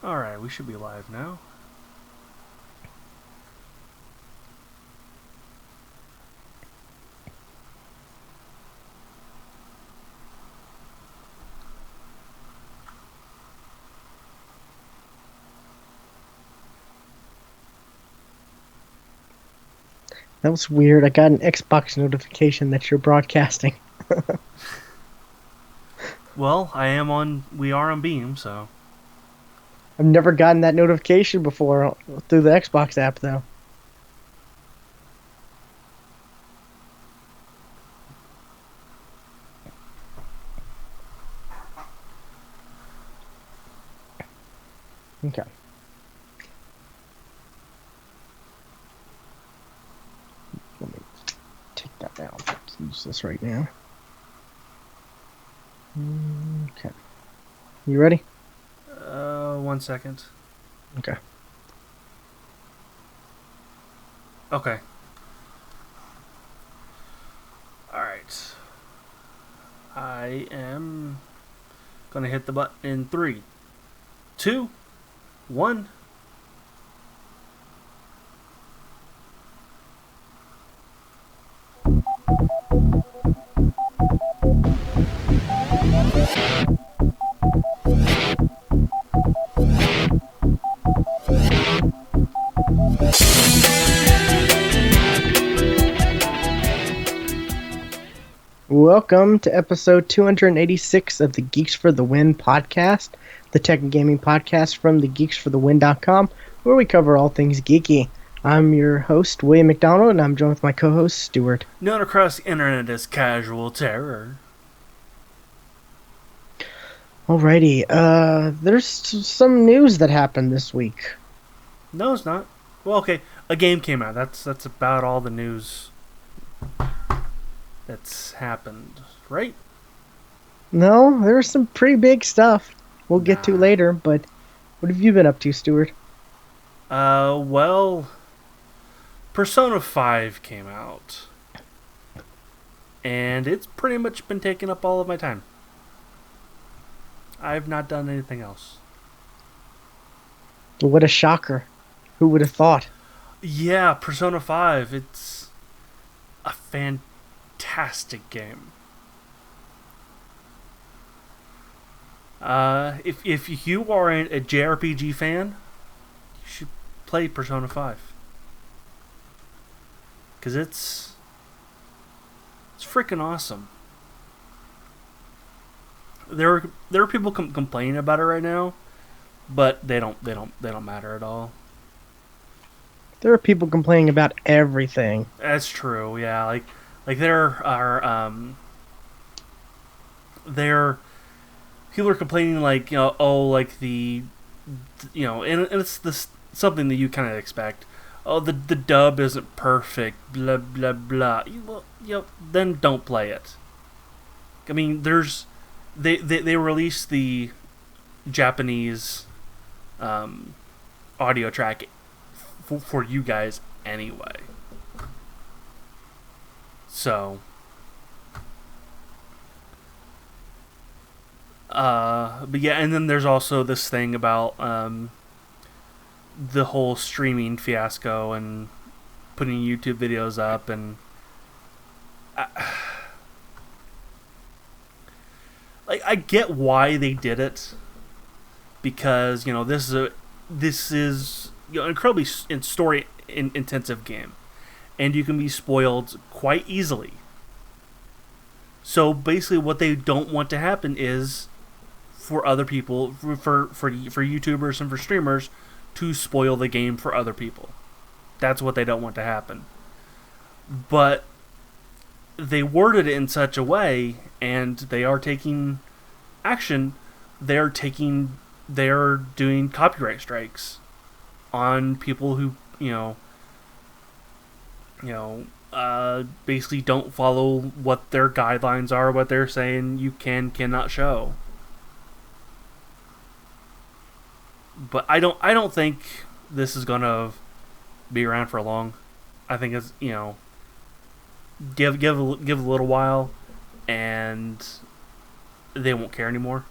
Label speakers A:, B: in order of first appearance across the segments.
A: Alright, we should be live now.
B: That was weird. I got an Xbox notification that you're broadcasting.
A: Well, we are on Beam, so.
B: I've never gotten that notification before through the Xbox app, though. Okay. Let me take that down. Let's use this right now. Okay. You ready?
A: 1 second.
B: Okay.
A: Okay. Alright. I am gonna hit the button in 3, 2, 1.
B: Welcome to episode 286 of the Geeks for the Win podcast, the tech and gaming podcast from the GeeksFTW.com, where we cover all things geeky. I'm your host, William McDonald, and I'm joined with my co-host, Stuart.
A: Known across the internet as Casual Terror.
B: Alrighty, there's some news that happened this week.
A: No, it's not. Well, okay, a game came out. That's about all the news that's happened, right?
B: No, there's some pretty big stuff we'll get to
A: Nah.
B: later, but what have you been up to, Stuart?
A: Well, Persona 5 came out. And it's pretty much been taking up all of my time. I've not done anything else.
B: What a shocker. Who would have thought?
A: Yeah, Persona 5, it's a fantastic game. If you are a JRPG fan, you should play Persona 5. Because it's freaking awesome. There are people complaining about it right now, but they don't matter at all.
B: There are people complaining about everything.
A: That's true. Yeah, like there people are complaining like, you know, oh, like and it's this something that you kind of expect. Oh, the dub isn't perfect. Blah blah blah. Then don't play it. I mean, they released the Japanese audio track for you guys anyway. So, but yeah, and then there's also this thing about the whole streaming fiasco and putting YouTube videos up, and I get why they did it, because this is an incredibly story intensive game, and you can be spoiled quite easily. So basically, what they don't want to happen is for other people, for YouTubers and for streamers, to spoil the game for other people. That's what they don't want to happen. But they worded it in such a way, and they are taking action. They're doing copyright strikes on people who basically don't follow what their guidelines are, what they're saying you cannot show. But I don't think this is gonna be around for long. I think it's give a little while, and they won't care anymore.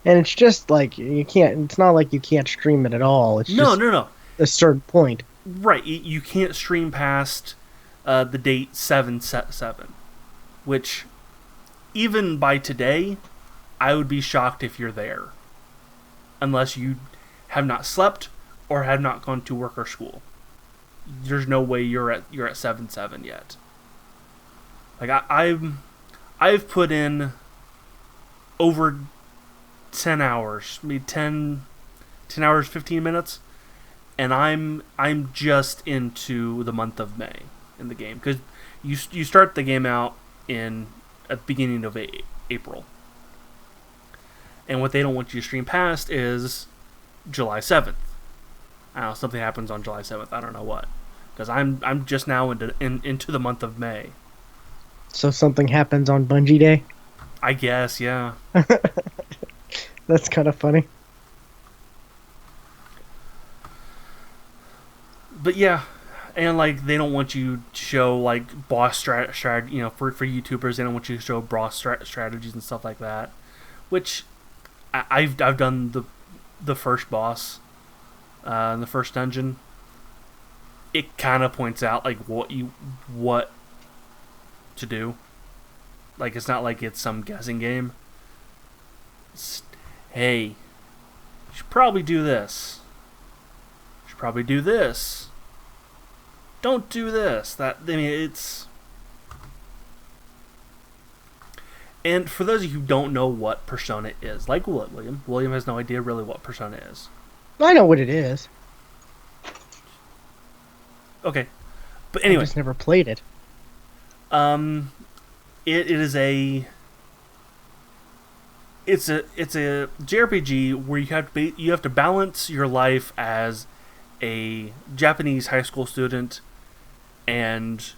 B: And it's just like you can't. It's not like you can't stream it at all. It's
A: No,
B: just
A: no, no.
B: a certain point.
A: Right, you can't stream past the date 7/7, which even by today, I would be shocked if you're there, unless you have not slept or have not gone to work or school. There's no way you're at 7/7 yet. Like I've put in over 10 hours, maybe 10 hours 15 minutes, and I'm just into the month of May in the game, because you start the game out in at the beginning of April, and what they don't want you to stream past is July 7th. I don't know, something happens on July 7th. I don't know what, because I'm just now into the month of May.
B: So something happens on Bungie Day.
A: I guess, yeah.
B: That's kind of funny.
A: But yeah, and like they don't want you to show like boss strategy. You know, for YouTubers, they don't want you to show boss strategies and stuff like that. Which I've done the first boss, in the first dungeon. It kind of points out like what to do. Like it's not like it's some guessing game. Hey, you should probably do this. You should probably do this. Don't do this. It's. And for those of you who don't know what Persona is, like William has no idea really what Persona is.
B: I know what it is.
A: Okay, but anyway,
B: I just never played it.
A: It is a. It's a JRPG where you have to balance your life as a Japanese high school student and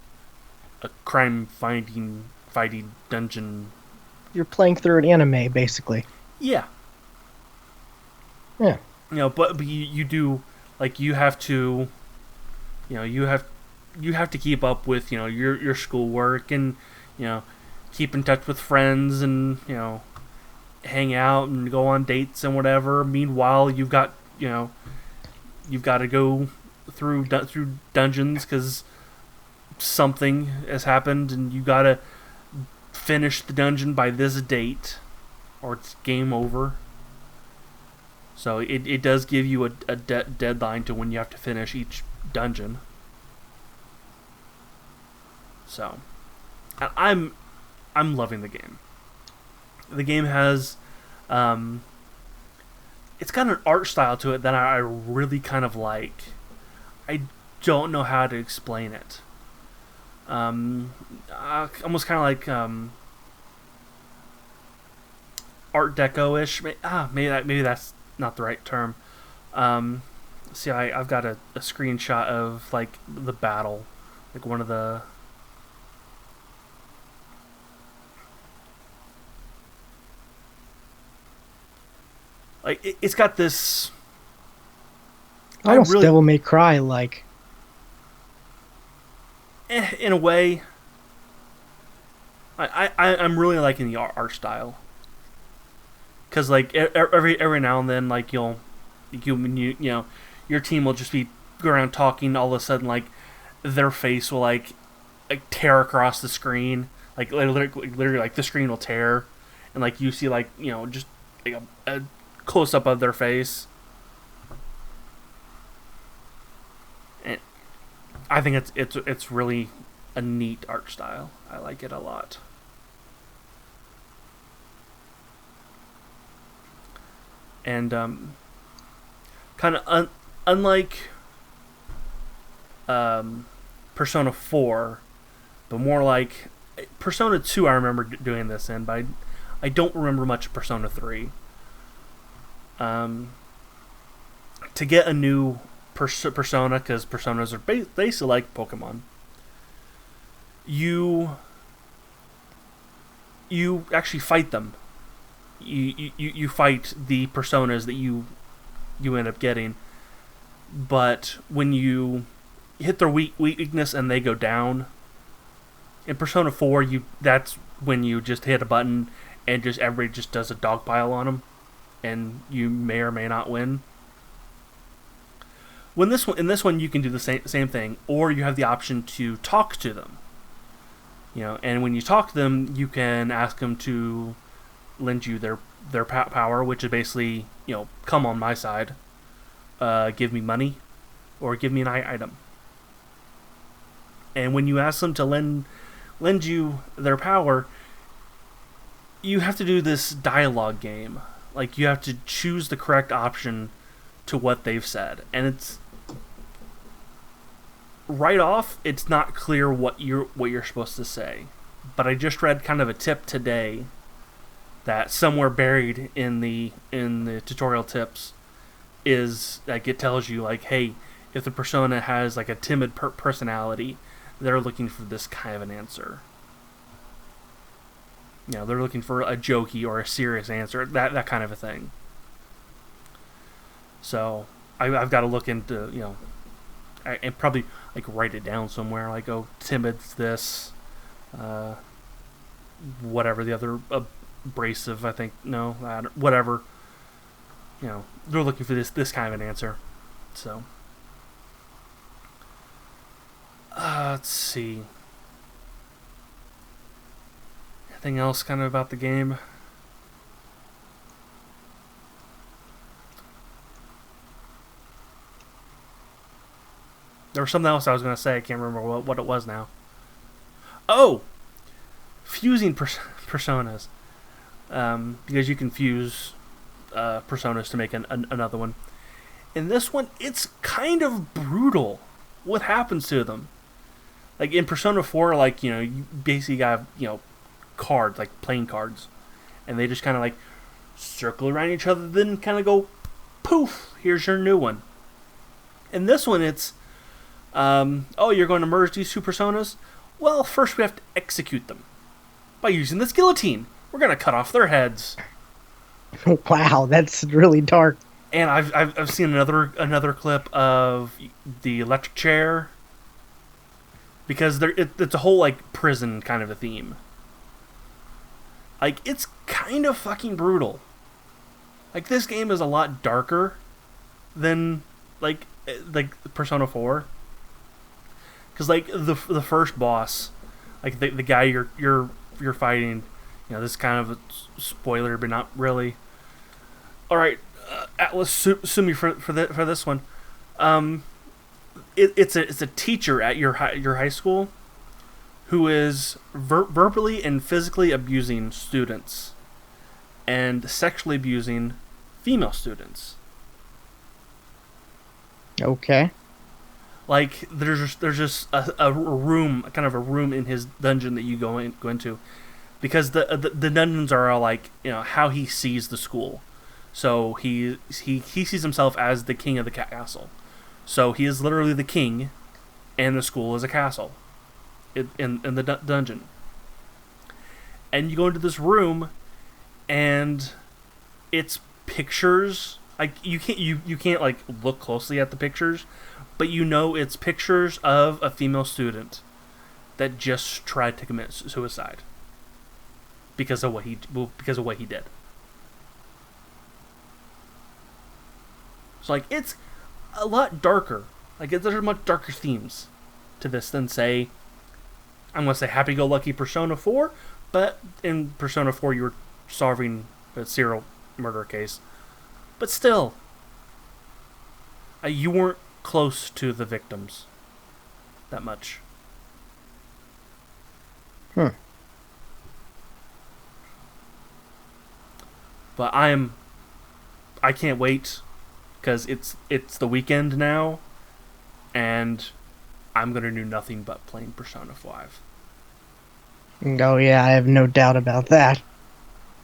A: a crime fighting dungeon.
B: You're playing through an anime, basically.
A: Yeah.
B: Yeah.
A: You know, but you do, like, you have to, you know, you have to keep up with, you know, your schoolwork, and, you know, keep in touch with friends, and, you know, hang out and go on dates and whatever. Meanwhile, you've got to go through dungeons because something has happened, and you got to finish the dungeon by this date, or it's game over. So it does give you a deadline to when you have to finish each dungeon. So I'm loving the game. The game has it's got an art style to it that I really kind of like. I don't know how to explain it. Almost kind of like Art Deco-ish. Maybe that's not the right term. See, I've got a screenshot of like the battle, like one of the. Like it's got this.
B: Almost Devil May Cry like.
A: In a way. I'm really liking the art style. Because like every now and then, like you know, your team will just be go around talking. All of a sudden, like their face will like tear across the screen. Like literally, like the screen will tear, and like you see like, you know, just like a close up of their face. And I think it's really a neat art style. I like it a lot. And kind of unlike Persona 4, but more like Persona 2. I remember doing this in, but I don't remember much of Persona 3. To get a new persona, because personas are basically like Pokemon, you actually fight them. You fight the personas that you end up getting, but when you hit their weakness and they go down, in Persona 4, that's when you just hit a button and just everybody just does a dog pile on them. and you may or may not win. In this one, you can do the same thing, or you have the option to talk to them. And when you talk to them, you can ask them to lend you their power, which is basically, come on my side, give me money, or give me an item. And when you ask them to lend you their power, you have to do this dialogue game. Like, you have to choose the correct option to what they've said, and it's right off, it's not clear what you're supposed to say. But I just read kind of a tip today that somewhere buried in the tutorial tips is like, it tells you like, hey, if the persona has like a timid personality, they're looking for this kind of an answer. They're looking for a jokey or a serious answer, that kind of a thing. So I've got to look into, and probably like write it down somewhere. Like, oh, timid's this, whatever the other, abrasive, I think, no, whatever. They're looking for this kind of an answer. So, let's see. Anything else kind of about the game? There was something else I was going to say. I can't remember what it was now. Oh! Fusing personas. Because you can fuse personas to make another one. In this one, it's kind of brutal what happens to them. Like, in Persona 4, like, you basically got, cards, like playing cards. And they just kind of, like, circle around each other, then kind of go, poof, here's your new one. In this one, it's, you're going to merge these two personas? Well, first we have to execute them by using this guillotine. We're going to cut off their heads.
B: Wow, that's really dark.
A: And I've seen another clip of the electric chair, because it's a whole like prison kind of a theme. Like, it's kind of fucking brutal. Like, this game is a lot darker than like Persona 4. Because like the first boss, like the guy you're fighting, this is kind of a spoiler, but not really. All right, Atlas, sue me for this one. It's a teacher at your high school who is verbally and physically abusing students and sexually abusing female students.
B: Okay.
A: Like, there's just a room, kind of a room in his dungeon that you go into, because the dungeons are all like, how he sees the school. So he sees himself as the king of the castle. So he is literally the king, and the school is a castle in the dungeon. And you go into this room, and it's pictures. Like, you can't like look closely at the pictures, but it's pictures of a female student that just tried to commit suicide because of what he did. So like, it's a lot darker. Like, there's much darker themes to this than, say, I'm gonna say happy-go-lucky Persona 4, but in Persona 4 you were solving a serial murder case. But still, you weren't close to the victims that much. But I can't wait, because it's the weekend now, and I'm gonna do nothing but playing Persona 5.
B: Oh yeah, I have no doubt about that.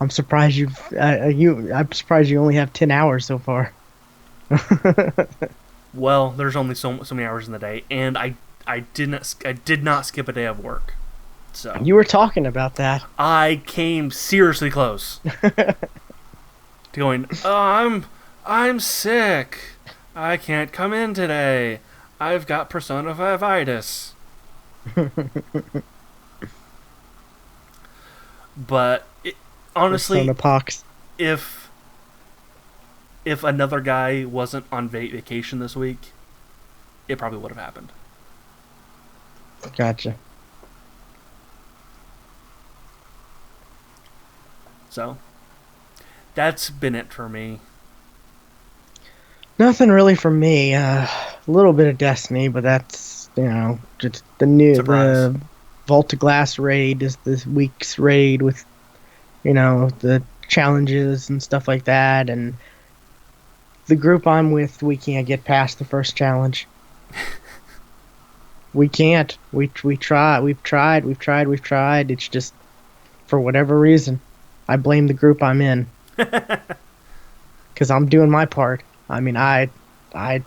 B: I'm surprised I'm surprised you only have 10 hours so far.
A: Well, there's only so many hours in the day, and I did not skip a day of work. So
B: you were talking about that.
A: I came seriously close to going, oh, I'm sick. I can't come in today. I've got Persona 5-itis. But honestly,
B: Persona Pox.
A: if if another guy wasn't on vacation this week, it probably would have happened.
B: Gotcha.
A: So that's been it for me.
B: Nothing really for me. A little bit of Destiny, but that's just
A: Surprise.
B: the Vault of Glass raid is this week's raid with the challenges and stuff like that, and the group I'm with, we can't get past the first challenge. We can't. We try. We've tried. It's just for whatever reason. I blame the group I'm in because I'm doing my part. I mean, I I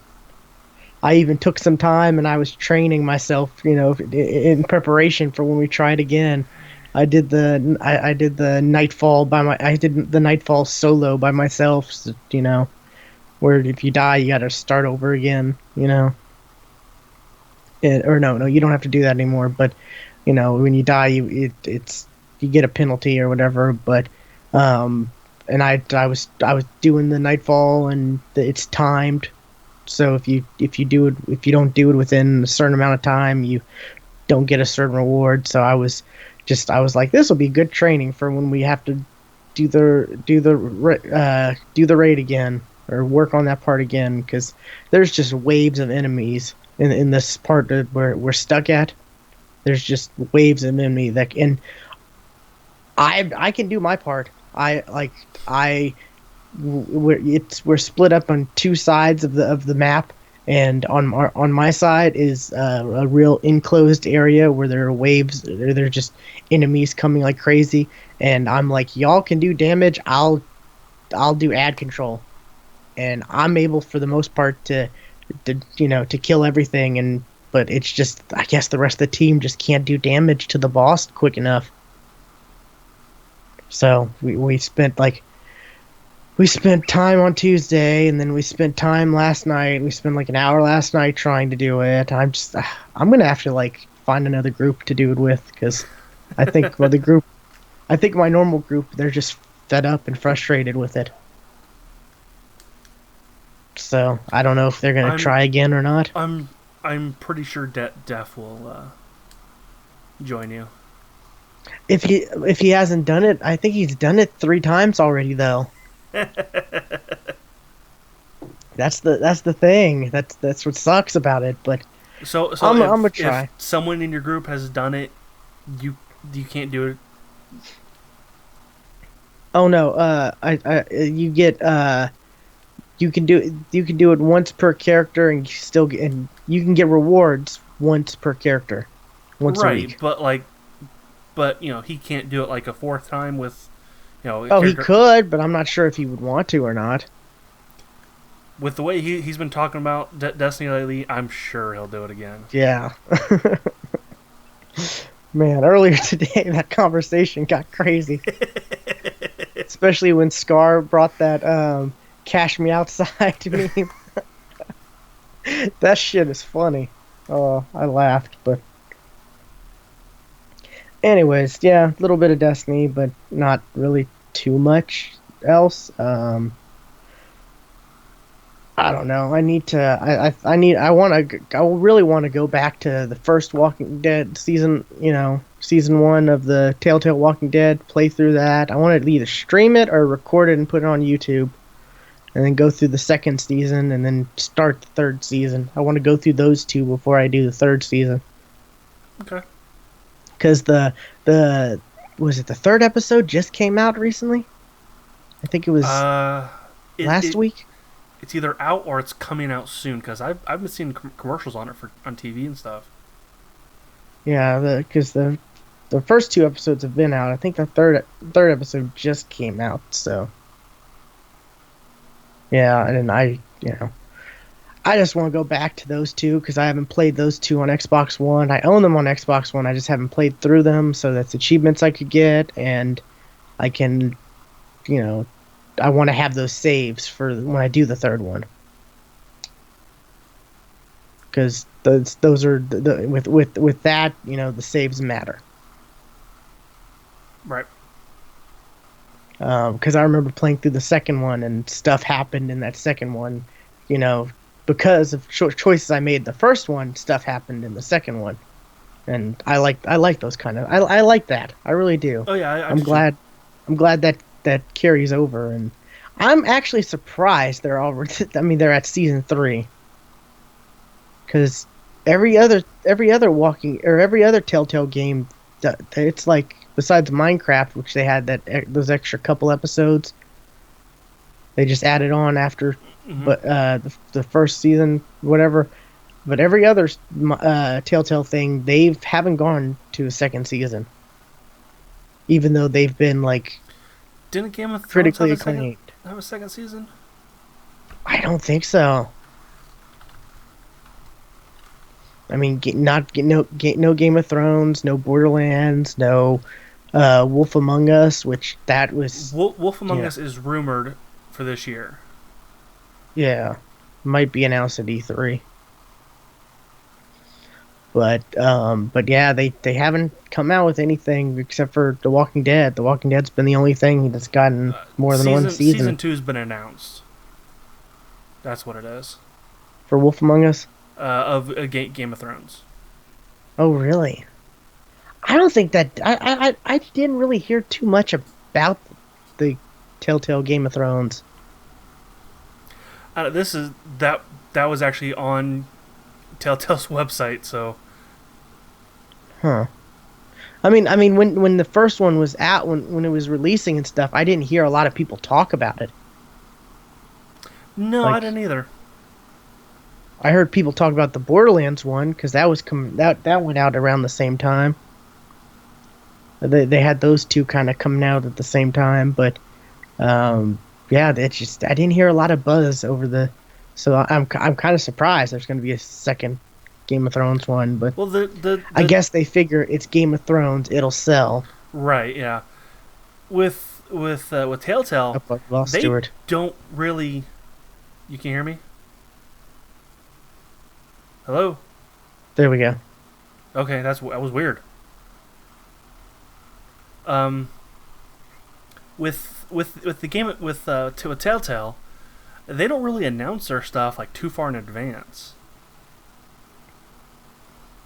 B: even took some time and I was training myself, in preparation for when we tried again. I did the Nightfall I did the Nightfall solo by myself, so, where if you die you got to start over again. Or no, you don't have to do that anymore, but when you die you get a penalty or whatever, but and I was doing the Nightfall and it's timed. So if you don't do it within a certain amount of time, you don't get a certain reward. So I was like, this will be good training for when we have to do the raid again or work on that part again, because there's just waves of enemies in this part where we're stuck at. There's just waves of enemy and I can do my part. We're split up on two sides of the map, and on my side is a real enclosed area where there are waves. There are just enemies coming like crazy, and I'm like, y'all can do damage. I'll do ad control, and I'm able for the most part to kill everything. But it's just, I guess the rest of the team just can't do damage to the boss quick enough. So we spent time on Tuesday, and then we spent time last night. We spent like an hour last night trying to do it. I'm gonna have to find another group to do it with, because I think I think my normal group, they're just fed up and frustrated with it. So I don't know if they're gonna
A: I'm
B: try again or not.
A: I'm pretty sure Def will join you.
B: If he hasn't done it, I think he's done it 3 times already though. That's the thing. That's what sucks about it. But
A: So
B: I'm gonna
A: if
B: try.
A: someone in your group has done it, you you can't do it.
B: Oh no, I you get you can do it once per character, and and you can get rewards once per character, once a
A: Right,
B: week.
A: but he can't do it like a fourth time with a
B: Oh, he
A: character.
B: could, but I'm not sure if he would want to or not.
A: With the way he's been talking about Destiny lately, I'm sure he'll do it again.
B: Yeah. Man, earlier today that conversation got crazy, especially when Scar brought that "Cash Me Outside" meme. That shit is funny. Oh, I laughed, but anyways, yeah, a little bit of Destiny, but not really too much else. I don't know. I need to. I want to. I really want to go back to the first Walking Dead season. Season 1 of the Telltale Walking Dead. Play through that. I want to either stream it or record it and put it on YouTube, and then go through the second season and then start the third season. I want to go through those two before I do the third season.
A: Okay.
B: Because the was it the third episode just came out recently? I think it was
A: Uh,
B: last week.
A: it's either out or it's coming out soon because I've been seeing commercials on it on TV and stuff.
B: Yeah, because the first 2 episodes have been out. I think the third episode just came out. So yeah, and I just want to go back to those two because I haven't played those two on Xbox One. I own them on Xbox One. I just haven't played through them, so that's achievements I could get, and I can, I want to have those saves for when I do the third one. Because those are with that, the saves matter.
A: Right.
B: Because I remember playing through the second one and stuff happened in that second one, you know, because of choices I made the first one, stuff happened in the second one, and I like those kind of I like that. I really do.
A: Oh yeah, I
B: I'm
A: do too.
B: glad I'm glad that that carries over, and I'm actually surprised they're all. I mean, they're at season 3 because every other walking or every other Telltale game, it's like besides Minecraft, which they had those extra couple episodes, they just added on after,
A: Hmm.
B: but the first season, whatever. But every other Telltale thing, they haven't gone to a second season, even though they've been like
A: Didn't Game of Thrones
B: critically acclaimed.
A: have a second season?
B: I don't think so. I mean, no Game of Thrones, no Borderlands, no Wolf Among Us, which that was
A: Wolf Among
B: yeah
A: Us is rumored for this year.
B: yeah might be announced at E3. But yeah, they haven't come out with anything except for The Walking Dead. The Walking Dead's been the only thing that's gotten more than one
A: Season
B: season
A: two's been announced. That's what it is.
B: for Wolf Among Us.
A: Of Game of Thrones.
B: Oh, really? I don't think that I didn't really hear too much about the Telltale Game of Thrones.
A: This is that was actually on Telltale's website. So
B: Huh. I mean, when the first one was out, when it was releasing and stuff, I didn't hear a lot of people talk about it.
A: no, I
B: Like,
A: didn't either.
B: I heard people talk about the Borderlands one because that went out around the same time. They had those two kind of coming out at the same time, but yeah, it's just I didn't hear a lot of buzz over the. So I'm kind of surprised there's going to be a second Game of Thrones one, but
A: Well,
B: I guess they figure it's Game of Thrones, it'll sell.
A: right, yeah. With Telltale,
B: Up well,
A: they
B: Stewart.
A: don't really. You can hear me? Hello.
B: There we go.
A: Okay, that was weird. Um, with the game with Telltale, they don't really announce their stuff like too far in advance.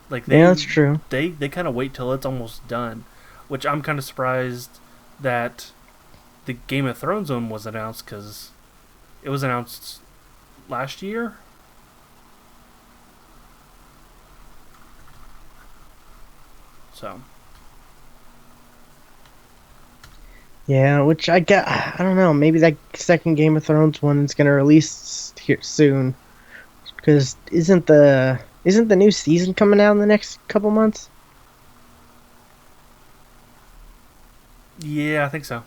A: Like
B: Yeah, that's true.
A: they kind of wait till it's almost done, which I'm kind of surprised that the Game of Thrones one was announced because it was announced last year. So
B: Yeah, which I don't know. Maybe that second Game of Thrones one is gonna release here soon. Because isn't the new season coming out in the next couple months?
A: yeah, I think so.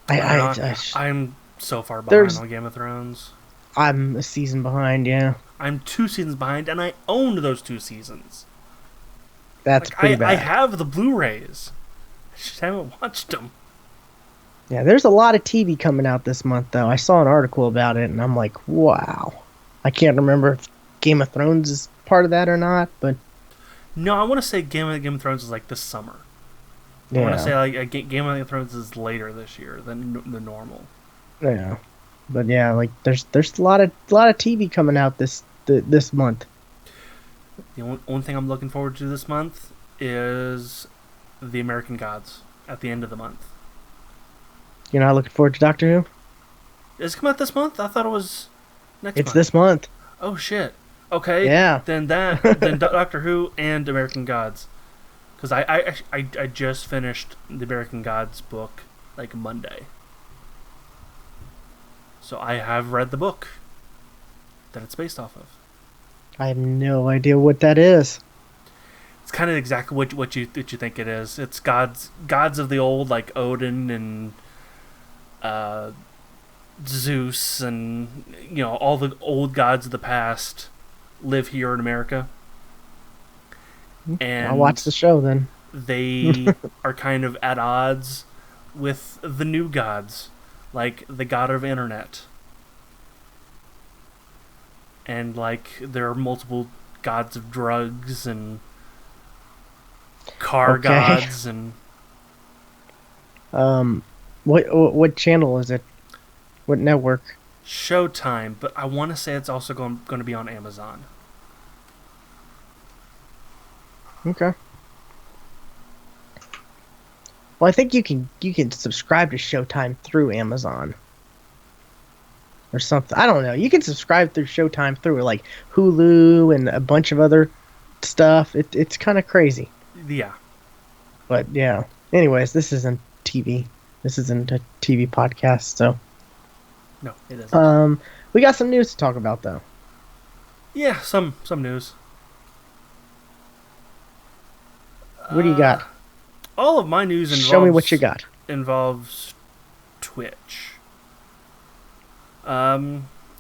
B: I
A: I don't
B: I,
A: know.
B: I
A: I'm so far behind
B: there's
A: on Game of Thrones.
B: I'm a season behind. Yeah,
A: I'm 2 seasons behind, and I owned those 2 seasons.
B: that's
A: Like
B: pretty
A: I
B: bad.
A: have the Blu-rays. I just haven't watched them.
B: Yeah, there's a lot of TV coming out this month though. I saw an article about it, and I'm like, wow. I can't remember if Game of Thrones is part of that or not, but
A: No, I want to say Game of Thrones is like this summer. I want to
B: yeah,
A: say like Game of Thrones is later this year than the normal.
B: yeah. But yeah, like there's a lot of TV coming out this month.
A: The only thing I'm looking forward to this month is the American Gods at the end of the month.
B: You're not looking forward to Doctor Who?
A: Is it come out this month? I thought it was next
B: It's
A: month.
B: this month.
A: Oh shit. Okay,
B: Yeah.
A: then Doctor Who and American Gods, because I just finished the American Gods book like Monday, so I have read the book that it's based off of.
B: I have no idea what that is.
A: It's kind of exactly what you think it is. It's gods of the old, like Odin and uh, Zeus, and all the old gods of the past live here in America,
B: I'll watch
A: and
B: the show then.
A: they are kind of at odds with the new gods, like the god of internet, and like there are multiple gods of drugs and car
B: Okay.
A: gods, and
B: Um, what channel is it? What network?
A: Showtime, but I want to say it's also going to be on Amazon.
B: Okay. Well, I think you can subscribe to Showtime through Amazon or something. I don't know. You can subscribe through Showtime through like Hulu and a bunch of other stuff. It's kind of crazy.
A: Yeah.
B: But yeah. Anyways, this isn't TV. This isn't a TV podcast, so
A: No, it isn't.
B: um we got some news to talk about though.
A: Yeah, some news.
B: What do you got?
A: All of my news
B: Show me what you got.
A: involves Twitch.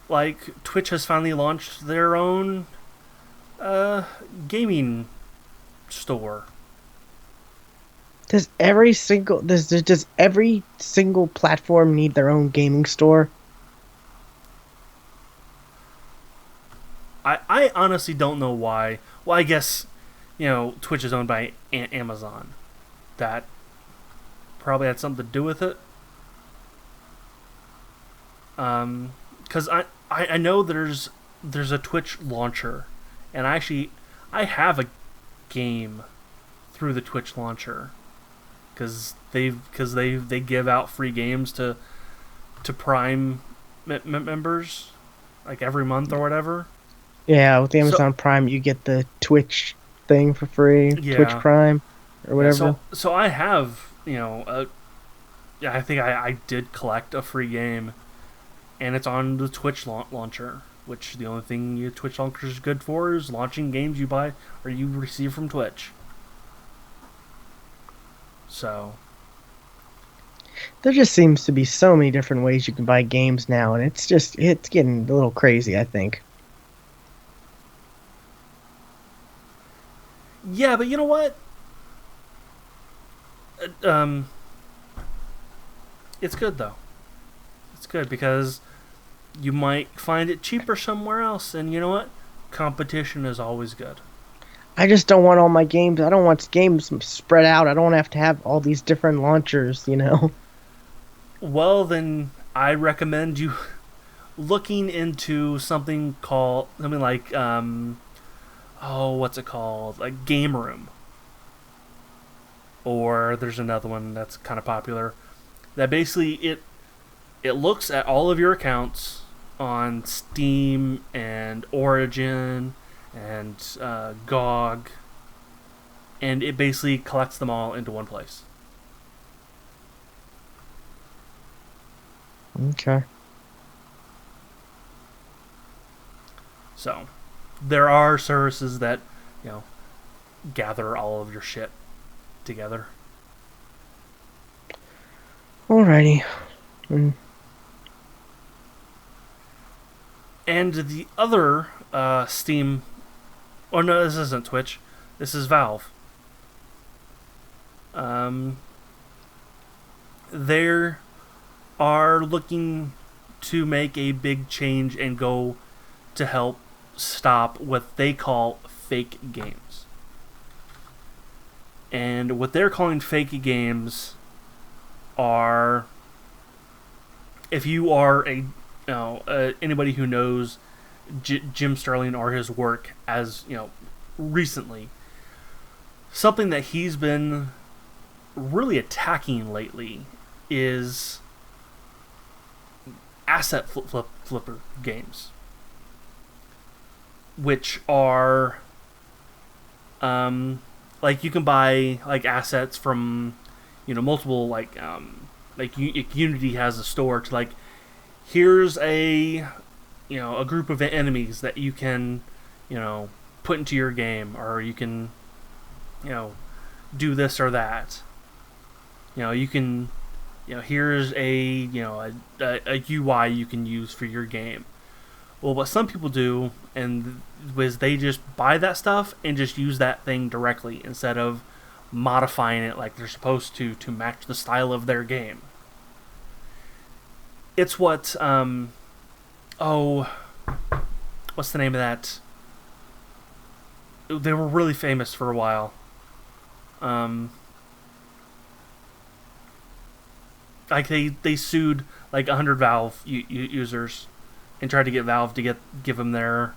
A: Like Twitch has finally launched their own gaming store.
B: Does every single platform need their own gaming store?
A: I honestly don't know why. Well, I guess Twitch is owned by Amazon. That probably had something to do with it. Because I know there's a Twitch launcher, and I have a game through the Twitch launcher because they give out free games to Prime members like every month or whatever.
B: Yeah, with
A: So
B: Amazon Prime, you get the Twitch thing for free, Twitch
A: yeah,
B: Prime or
A: yeah.
B: whatever.
A: So I have yeah, I think I did collect a free game, and it's on the Twitch launcher. Which the only thing your Twitch launcher is good for is launching games you buy or you receive from Twitch. So
B: There just seems to be so many different ways you can buy games now, and it's getting a little crazy, I think.
A: yeah, but you know what? Um, it's good though. It's good because you might find it cheaper somewhere else, and you know what? Competition is always good.
B: I just don't want all my games. I don't want games spread out. I don't have to have all these different launchers.
A: Well, then I recommend you looking into something like oh, what's it called? Like Game Room, or there's another one that's kind of popular. That basically it looks at all of your accounts on Steam and Origin and GOG, and it basically collects them all into one place.
B: Okay.
A: So there are services that you know gather all of your shit together.
B: Alrighty. Mm.
A: And the other Steam, or no, this isn't Twitch. This is Valve. Um, they are looking to make a big change and go to help stop what they call fake games. And what they're calling fake games are, if you are anybody who knows Jim Sterling or his work as recently, something that he's been really attacking lately is asset flipper games, which are like you can buy like assets from multiple like Unity has a store to like, here's a group of enemies that you can put into your game, or you can do this or that. You can here's a UI you can use for your game. Well, what some people do is they just buy that stuff and just use that thing directly instead of modifying it like they're supposed to match the style of their game. It's what what's the name of that? They were really famous for a while. like they sued like 100 Valve users and tried to get Valve to give them their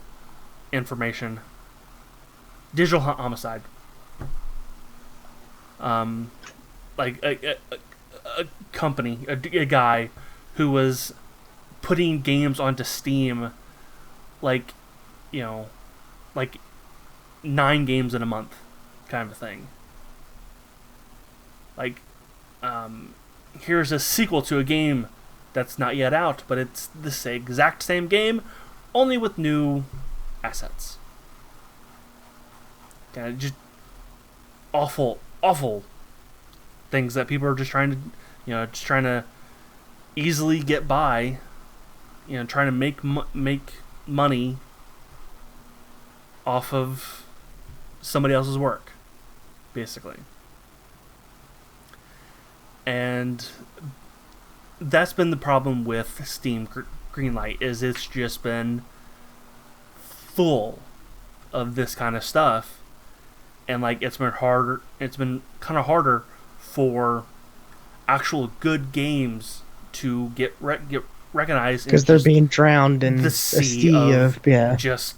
A: information. Digital homicide. Like a company, a guy who was putting games onto Steam, like, like 9 games in a month, kind of a thing. Like, here's a sequel to a game that's not yet out, but it's the exact same game, only with new assets. Kind of just awful things that people are just trying to easily get by, trying to make money off of somebody else's work, basically. And that's been the problem with Steam Greenlight, is it's just been full of this kind of stuff. And like it's been kind of harder for actual good games to get recognized,
B: because they're being drowned in
A: the sea of
B: yeah,
A: just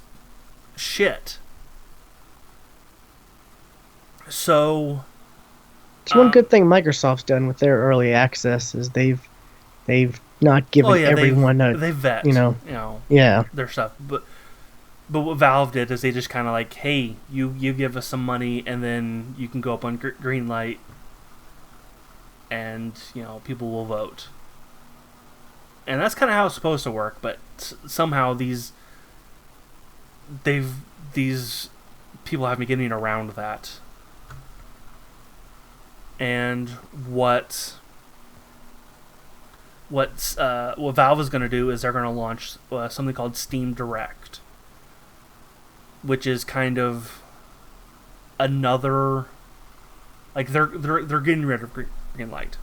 A: shit. So
B: it's one good thing Microsoft's done with their early access is they've not given everyone
A: they've vet,
B: yeah,
A: their stuff, but what Valve did is they just kind of like, hey, you give us some money and then you can go up on Greenlight and people will vote. And that's kind of how it's supposed to work, but somehow these people have been getting around that. And what Valve is going to do is they're going to launch something called Steam Direct, which is kind of another, like they're getting rid of Greenlight,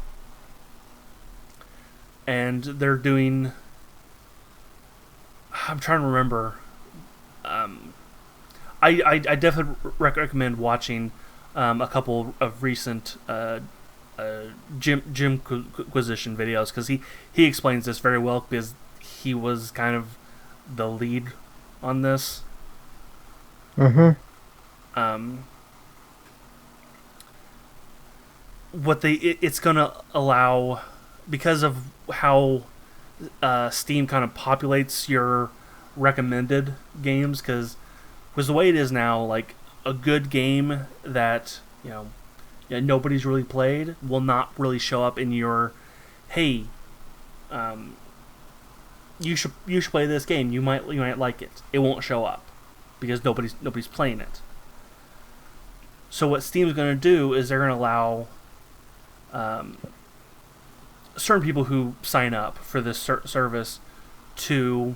A: and they're doing. I'm trying to remember. I definitely recommend watching a couple of recent Jimquisition videos, because he explains this very well, because he was kind of the lead on this. It's gonna allow, because of how Steam kind of populates your recommended games, because the way it is now, like a good game that nobody's really played will not really show up in your, hey, you should play this game, you might like it. It won't show up because nobody's playing it. So what Steam's going to do is they're going to allow certain people who sign up for this service to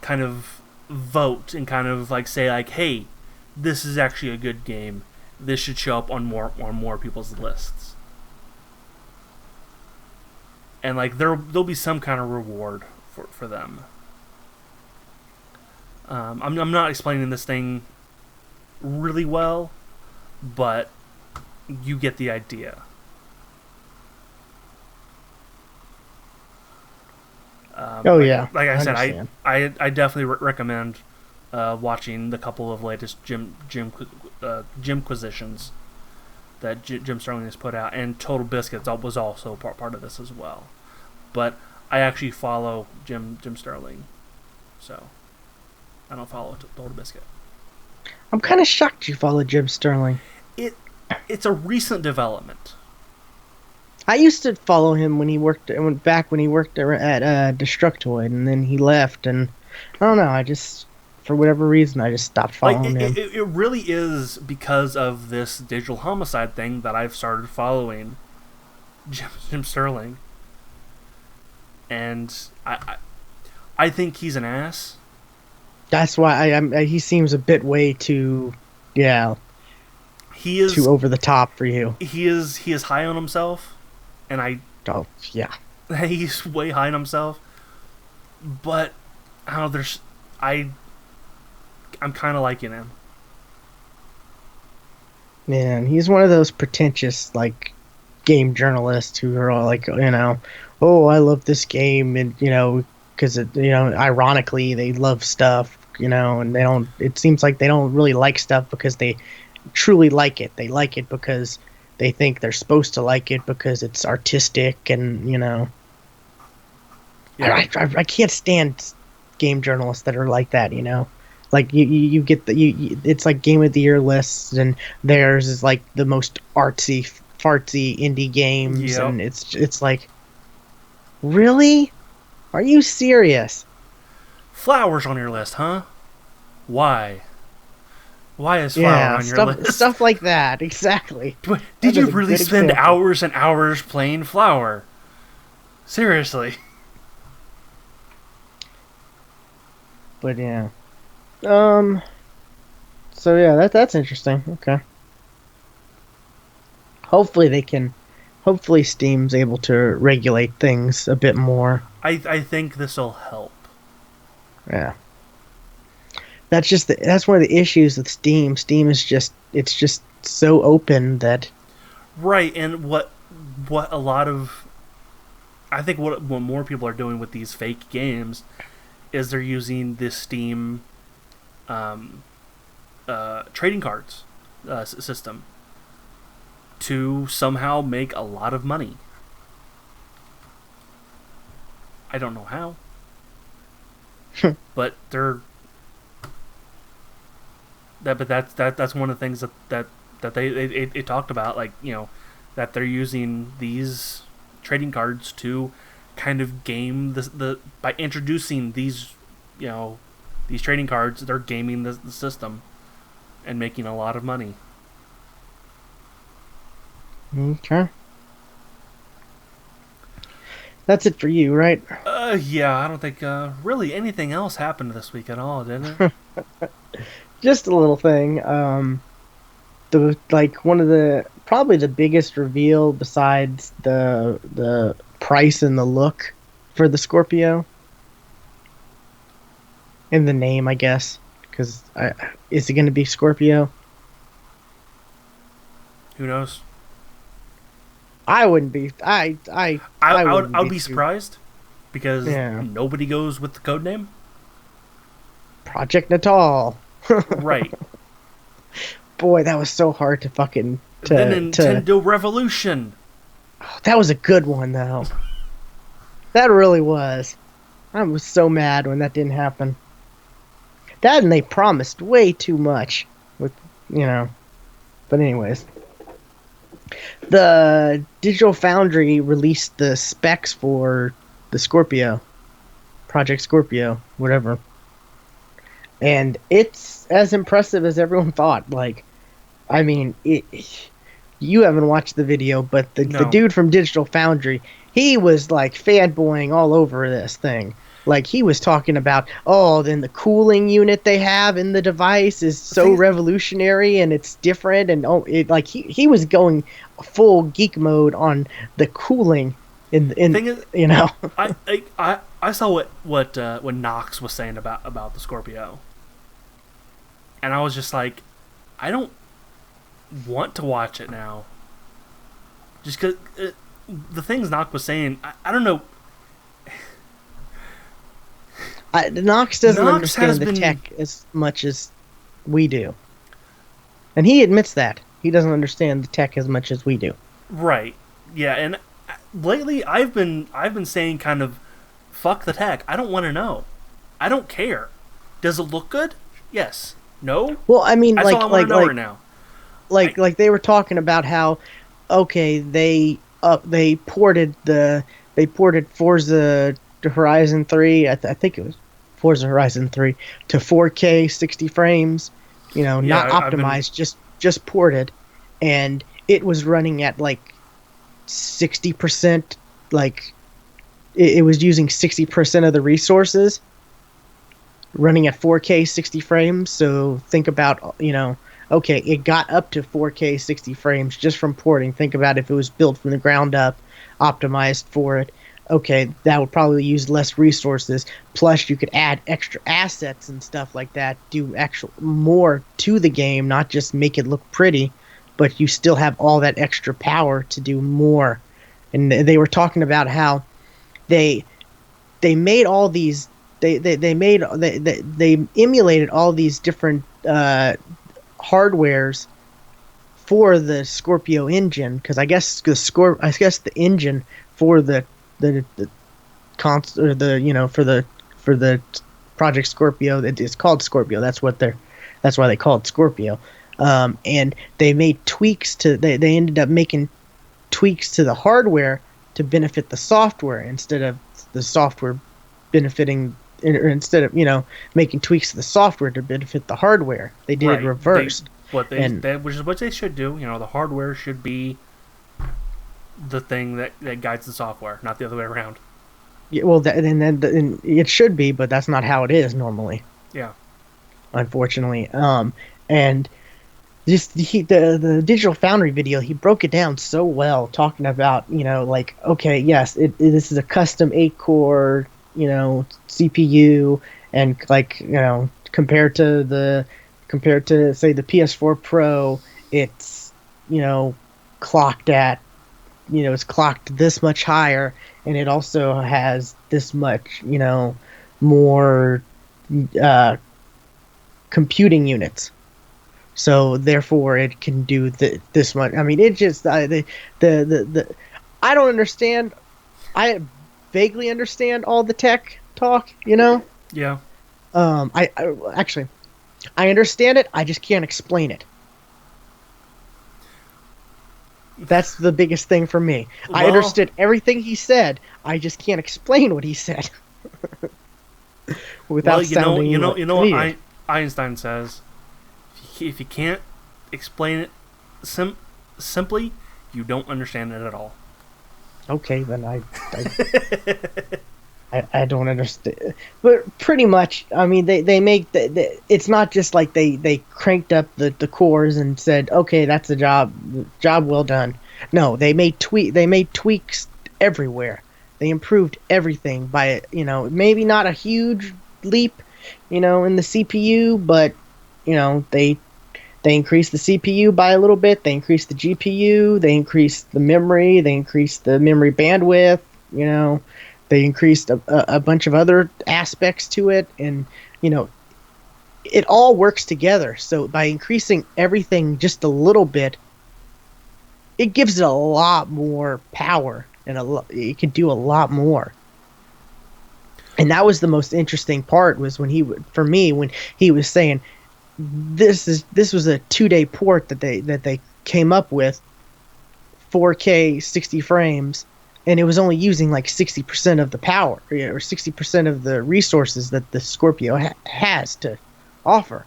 A: kind of vote and kind of like say like, hey, this is actually a good game. This should show up on more people's lists. And like there'll be some kind of reward for them. I'm not explaining this thing really well, but you get the idea.
B: Yeah.
A: Like I said, I definitely recommend watching the couple of latest Jimquisitions that Jim Sterling has put out, and Total Biscuits was also part of this as well. But I actually follow Jim Sterling, so I don't follow Total Biscuit.
B: I'm kind of shocked you follow Jim Sterling.
A: It's a recent development.
B: I used to follow him when he worked at Destructoid, and then he left, and I don't know, I just, for whatever reason, I just stopped following him.
A: It really is because of this digital homicide thing that I've started following Jim Sterling. And I think he's an ass.
B: That's why he seems a bit way too,
A: he is
B: too over the top for you.
A: He is high on himself, and he's way high on himself. But I don't know, I'm kind of liking him.
B: Man, he's one of those pretentious, like, game journalists who are all like, oh, I love this game, and because ironically they love stuff, and they don't. It seems like they don't really like stuff because they truly like it. They like it because they think they're supposed to like it because it's artistic, and
A: Yeah.
B: I can't stand game journalists that are like that. Like you get it's like game of the year lists, and theirs is like the most artsy fartsy indie games,
A: Yep.
B: and it's like, really, are you serious?
A: Flowers on your list, huh? Why? Why is flower
B: Yeah,
A: on your
B: stuff
A: list?
B: stuff like that. Exactly.
A: Did
B: That
A: you
B: is a
A: really
B: good
A: spend
B: example.
A: hours and hours playing flower? Seriously.
B: But yeah. Um. So yeah, that's interesting. Okay. Hopefully they can. Hopefully Steam's able to regulate things a bit more.
A: I think this'll help.
B: Yeah. That's one of the issues with Steam. Steam is just so open that
A: Right, and what a lot of I think what more people are doing with these fake games is they're using this Steam um, trading cards system to somehow make a lot of money. I don't know how, but they're that's one of the things that they talked about, like that they're using these trading cards to kind of game the by introducing these trading cards, they're gaming the system and making a lot of money.
B: okay. That's it for you, right?
A: Yeah, I don't think really anything else happened this week at all, did it?
B: Just a little thing. The like one of the probably the biggest reveal besides the price and the look for the Scorpio and the name, I guess, because is it going to be Scorpio?
A: Who knows?
B: I wouldn't be. I wouldn't
A: I would be
B: too-
A: surprised because
B: Yeah.
A: nobody goes with the code name.
B: Project Natal.
A: Right.
B: Boy, that was so hard to fucking
A: Then
B: to.
A: Nintendo Revolution.
B: That was a good one though. That really was. I was so mad when that didn't happen. That and they promised way too much with But anyways, the Digital Foundry released the specs for the Scorpio, Project Scorpio, whatever. And it's as impressive as everyone thought. Like, I mean, you haven't watched the video, but the
A: No.
B: dude from Digital Foundry, he was like fanboying all over this thing. Like he was talking about, oh, then the cooling unit they have in the device is so
A: thing-
B: revolutionary and it's different, and like he was going full geek mode on the cooling in
A: Thing is,
B: you know.
A: I saw what Knox was saying about the Scorpio, and I was just like, I don't want to watch it now. Just because the things Knox was saying, I don't know.
B: Knox doesn't
A: Knox
B: understand
A: has
B: the
A: been-
B: tech as much as we do, and he admits that he doesn't understand the tech as much as we do.
A: Right. Yeah, and lately I've been saying kind of, fuck the tech. I don't want to know. I don't care. Does it look good? Yes. No.
B: Well, I mean,
A: That's all I want to know right now.
B: like they were talking about how, okay, they ported Forza to Horizon 3. I think it was Forza Horizon 3 to 4K 60 frames. Not
A: I've been-
B: optimized, just ported, and it was running at like 60%. Like it was using 60% of the resources, running at 4K 60 frames. So think about, okay, it got up to 4K 60 frames just from porting. Think about if it was built from the ground up, optimized for it. Okay, that would probably use less resources. Plus, you could add extra assets and stuff like that, do actual more to the game, not just make it look pretty. but you still have all that extra power to do more. And they were talking about how they made all these they emulated all these different hardwares for the Scorpio engine, because I guess the engine for the cons or the for the Project Scorpio, it's called Scorpio. That's why they call it Scorpio. And they made tweaks to they ended up making tweaks to the hardware to benefit the software instead of the software benefiting, or instead of making tweaks to the software to benefit the hardware. They did it reversed.
A: Which is what they should do. The hardware should be the thing that guides the software, not the other way around.
B: Yeah, well, and it should be, but that's not how it is normally.
A: Yeah,
B: unfortunately. And just the Digital Foundry video, he broke it down so well, talking about okay, yes, this is a custom 8-core CPU, and compared to say the PS4 Pro, it's clocked at it's clocked this much higher, and it also has this much more computing units, so therefore it can do this much. I mean, it just I don't understand. I vaguely understand all the tech talk,
A: Yeah.
B: I actually I understand it. I just can't explain it. That's the biggest thing for me. Well, I understood everything he said. I just can't explain what he said without sounding.
A: You know what Einstein says: if you can't explain it simply, you don't understand it at all.
B: Okay, then I don't understand. But pretty much, I mean, they make it's not just like they cranked up the cores and said, okay, that's the job well done. No, they made tweaks everywhere. They improved everything by maybe not a huge leap, in the CPU, but they increased the CPU by a little bit. They increased the GPU. They increased the memory. They increased the memory bandwidth. They increased a bunch of other aspects to it, and it all works together. So by increasing everything just a little bit, it gives it a lot more power, and it can do a lot more. And that was the most interesting part, was when he was saying this was a 2-day port that they came up with, 4K 60 frames. And it was only using like 60% of the power, or 60% of the resources that the Scorpio has to offer.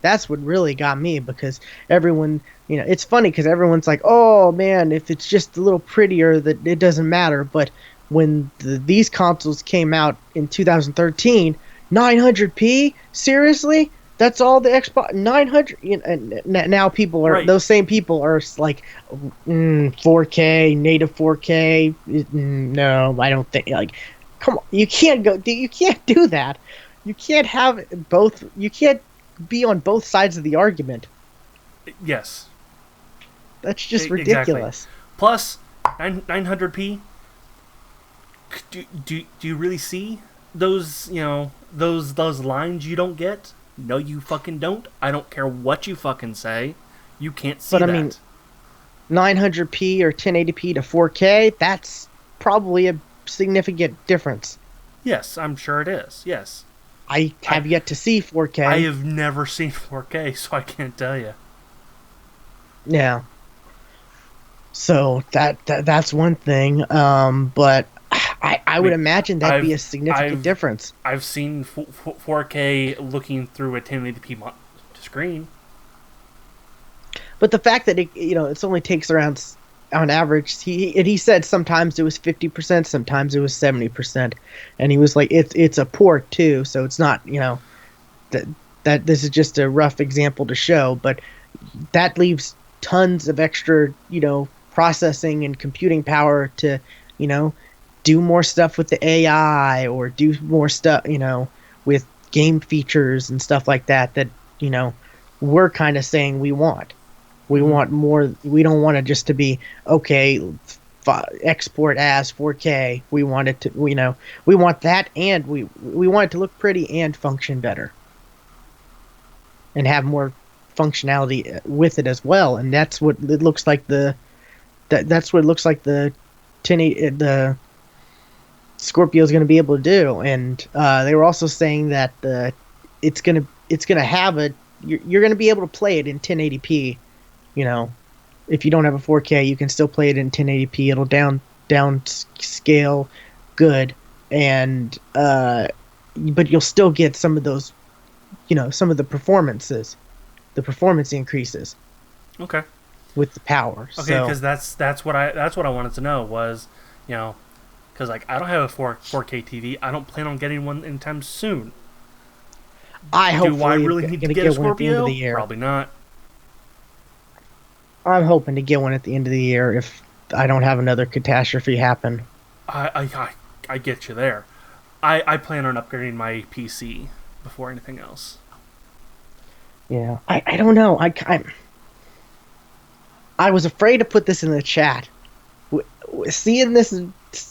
B: That's what really got me, because everyone, it's funny because everyone's like, oh man, if it's just a little prettier, that it doesn't matter. But when these consoles came out in 2013, 900p, seriously? That's all the Xbox 900. And now people are those same people are like 4K, native 4K. No, I don't think. Like, come on, you can't do that. You can't have both. You can't be on both sides of the argument.
A: Yes,
B: that's just ridiculous.
A: Exactly. Plus, 900p. Do you really see those those lines you don't get? No, you fucking don't. I don't care what you fucking say. You can't see that. But I mean,
B: 900p or 1080p to 4K, that's probably a significant difference.
A: Yes, I'm sure it is. Yes.
B: I have yet to see 4K.
A: I have never seen 4K, so I can't tell you.
B: Yeah. So that's one thing. But I would imagine that'd be a significant difference.
A: I've seen 4K looking through a 1080p screen.
B: But the fact that it only takes around, on average, he said sometimes it was 50%, sometimes it was 70%, and he was like, it's a port too, so it's not that this is just a rough example to show, but that leaves tons of extra processing and computing power to do more stuff with the AI, or do more stuff, with game features and stuff like that, we're kind of saying we want. We want more. We don't want it just to be okay. Export as 4K. We want it to. We want that, and we want it to look pretty and function better, and have more functionality with it as well. And that's what it looks like. That's what it looks like the 1080 the Scorpio is going to be able to do. And they were also saying that it's gonna have you're going to be able to play it in 1080p. If you don't have a 4K, you can still play it in 1080p. It'll down scale good, and but you'll still get some of those, some of the performance increases.
A: Okay.
B: With the power.
A: Okay, because that's what I wanted to know was, because like I don't have a 4K TV. I don't plan on getting one anytime soon.
B: Do I
A: really need to get a Scorpio?
B: One at the end of the year?
A: Probably not.
B: I'm hoping to get one at the end of the year if I don't have another catastrophe happen.
A: I get you there. I plan on upgrading my PC before anything else.
B: Yeah, I don't know. I was afraid to put this in the chat. Seeing this,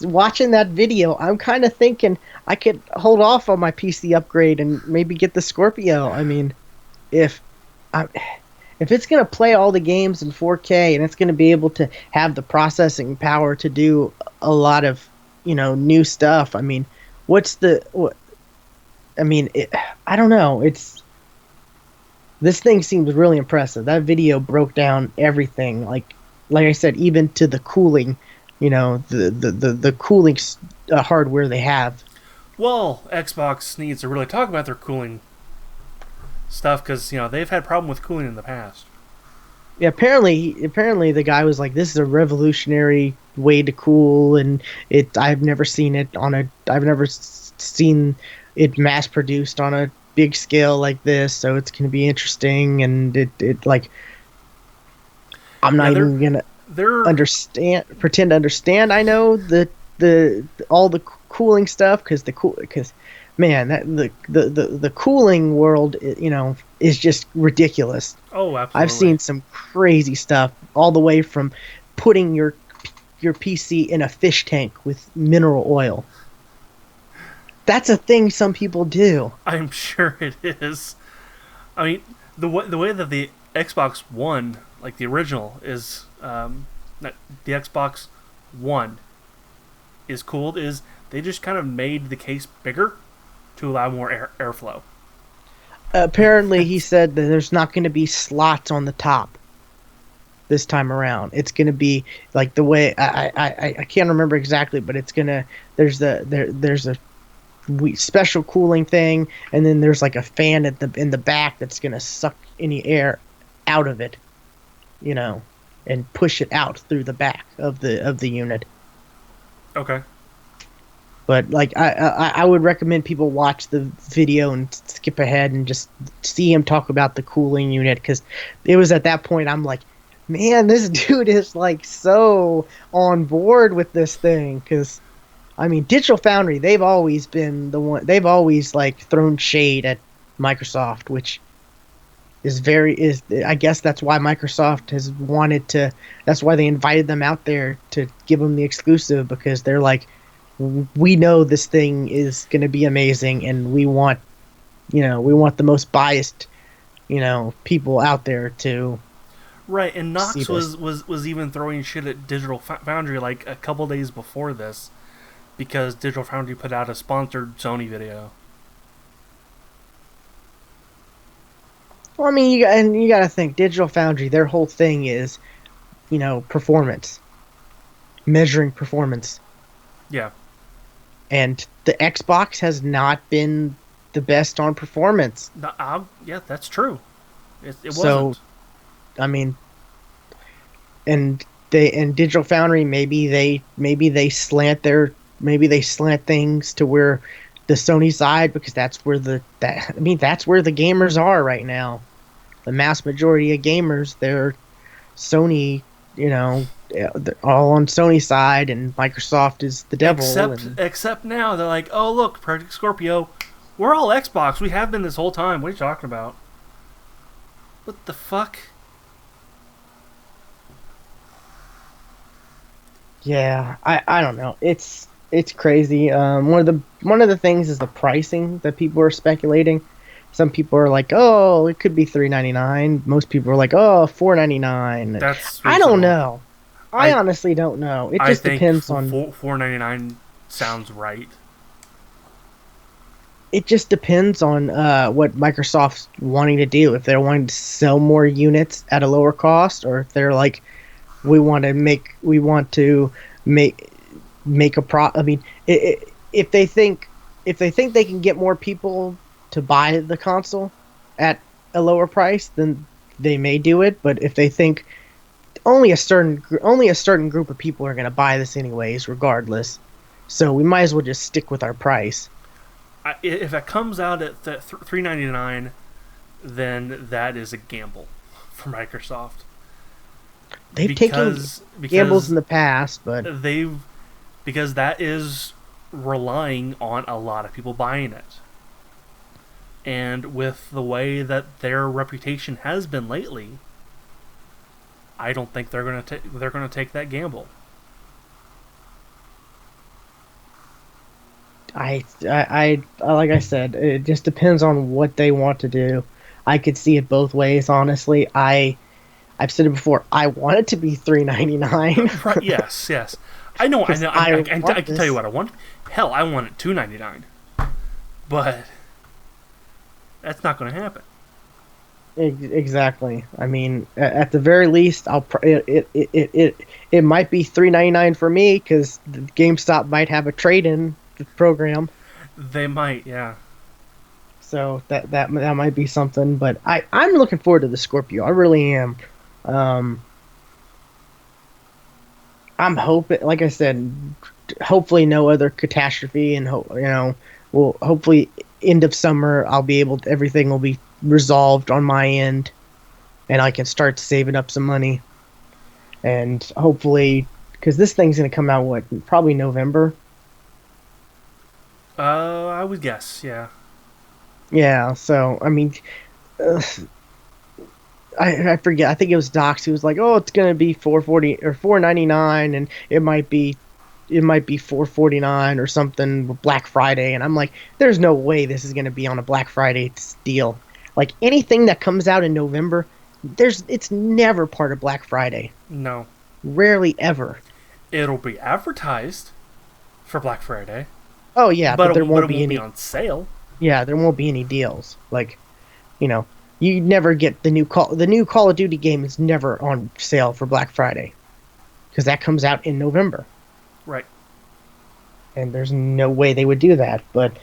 B: watching that video, I'm kind of thinking I could hold off on my PC upgrade and maybe get the Scorpio. I mean, if it's going to play all the games in 4K and it's going to be able to have the processing power to do a lot of, new stuff. I mean, I don't know. This thing seems really impressive. That video broke down everything. Like I said, even to the cooling, the cooling hardware they have.
A: Well, Xbox needs to really talk about their cooling stuff because they've had problem with cooling in the past.
B: Yeah, apparently the guy was like, "This is a revolutionary way to cool," and I've never seen it mass produced on a big scale like this, so it's going to be interesting. And it like, I'm not even gonna pretend to understand. I know all the cooling stuff because man, the cooling world, is just ridiculous.
A: Oh, absolutely.
B: I've seen some crazy stuff, all the way from putting your PC in a fish tank with mineral oil. That's a thing some people do.
A: I'm sure it is. I mean, the way that the Xbox One, like the original, is the Xbox One is cooled is they just kind of made the case bigger to allow more airflow.
B: Apparently, he said that there's not going to be slots on the top this time around. It's going to be like the way I can't remember exactly, but it's gonna there's a special cooling thing, and then there's like a fan in the back that's gonna suck any air out of it, and push it out through the back of the unit.
A: Okay.
B: But like I would recommend people watch the video and skip ahead and just see him talk about the cooling unit, because it was at that point I'm like, man, this dude is like so on board with this thing. Because I mean, Digital Foundry, they've always been they've always like thrown shade at Microsoft, which is I guess that's why Microsoft has wanted to, that's why they invited them out there to give them the exclusive, because they're like, we know this thing is going to be amazing, and we want the most biased, people out there to.
A: Right, and Knox was even throwing shit at Digital Foundry like a couple days before this, because Digital Foundry put out a sponsored Sony video.
B: Well, I mean, you got to think Digital Foundry. Their whole thing is, performance, measuring performance.
A: Yeah.
B: And the Xbox has not been the best on performance.
A: Yeah, that's true. It wasn't.
B: So, I mean, and Digital Foundry, maybe they slant things to where the Sony side, because that's where the gamers are right now. The mass majority of gamers, they're Sony, they're all on Sony side, and Microsoft is the devil.
A: Except now they're like, oh look, Project Scorpio, we're all Xbox. We have been this whole time. What are you talking about? What the fuck?
B: Yeah, I don't know. It's crazy. One of the things is the pricing that people are speculating. Some people are like, "Oh, it could be 3.99." Most people are like, "Oh, 4.99."
A: That's
B: I don't
A: reasonable.
B: know. I
A: I
B: honestly don't know. It
A: I
B: just
A: think
B: depends on.
A: $4.99 sounds right.
B: It just depends on what Microsoft's wanting to do. If they're wanting to sell more units at a lower cost, or if they're like, we want to make a pro. I mean, if they think they can get more people to buy the console at a lower price, then they may do it. But if they think only a certain group of people are going to buy this anyways, regardless, so we might as well just stick with our price.
A: If it comes out at $3.99, then that is a gamble for Microsoft
B: They've taken
A: because
B: gambles in the past, but
A: they've because that is relying on a lot of people buying it. And with the way that their reputation has been lately, I don't think they're gonna take that gamble.
B: like I said, it just depends on what they want to do. I could see it both ways, honestly. I've said it before. I want it to be 3.99
A: Right? Yes, yes. I know. I
B: because
A: know.
B: I
A: I
B: want
A: can tell you
B: this.
A: what I want. Hell, I want it $2.99, but that's not going to happen.
B: Exactly. I mean, at the very least, it might be 3.99 for me because GameStop might have a trade-in program,
A: They might, yeah.
B: so that might be something. But I'm looking forward to the Scorpio. I really am. Um, I'm hoping, like I said, hopefully no other catastrophe, and well, hopefully end of summer I'll be able to, everything will be resolved on my end, and I can start saving up some money, and hopefully, because this thing's gonna come out probably November.
A: I would guess, yeah.
B: Yeah, so I mean, uh, I forget. I think it was Docs who was like, "Oh, it's gonna be 440 or 4.99, and it might be 4.49 or something with Black Friday." And I'm like, "There's no way this is gonna be on a Black Friday deal. Like anything that comes out in November, it's never part of Black Friday.
A: No,
B: Rarely ever.
A: it'll be advertised for Black Friday,
B: Oh yeah, but there
A: but
B: won't
A: it
B: be
A: won't be
B: any.
A: on sale.
B: Yeah, there won't be any deals. Like you know, you never get the new Call of Duty game is never on sale for Black Friday because that comes out in November,
A: Right.
B: and there's no way they would do that. But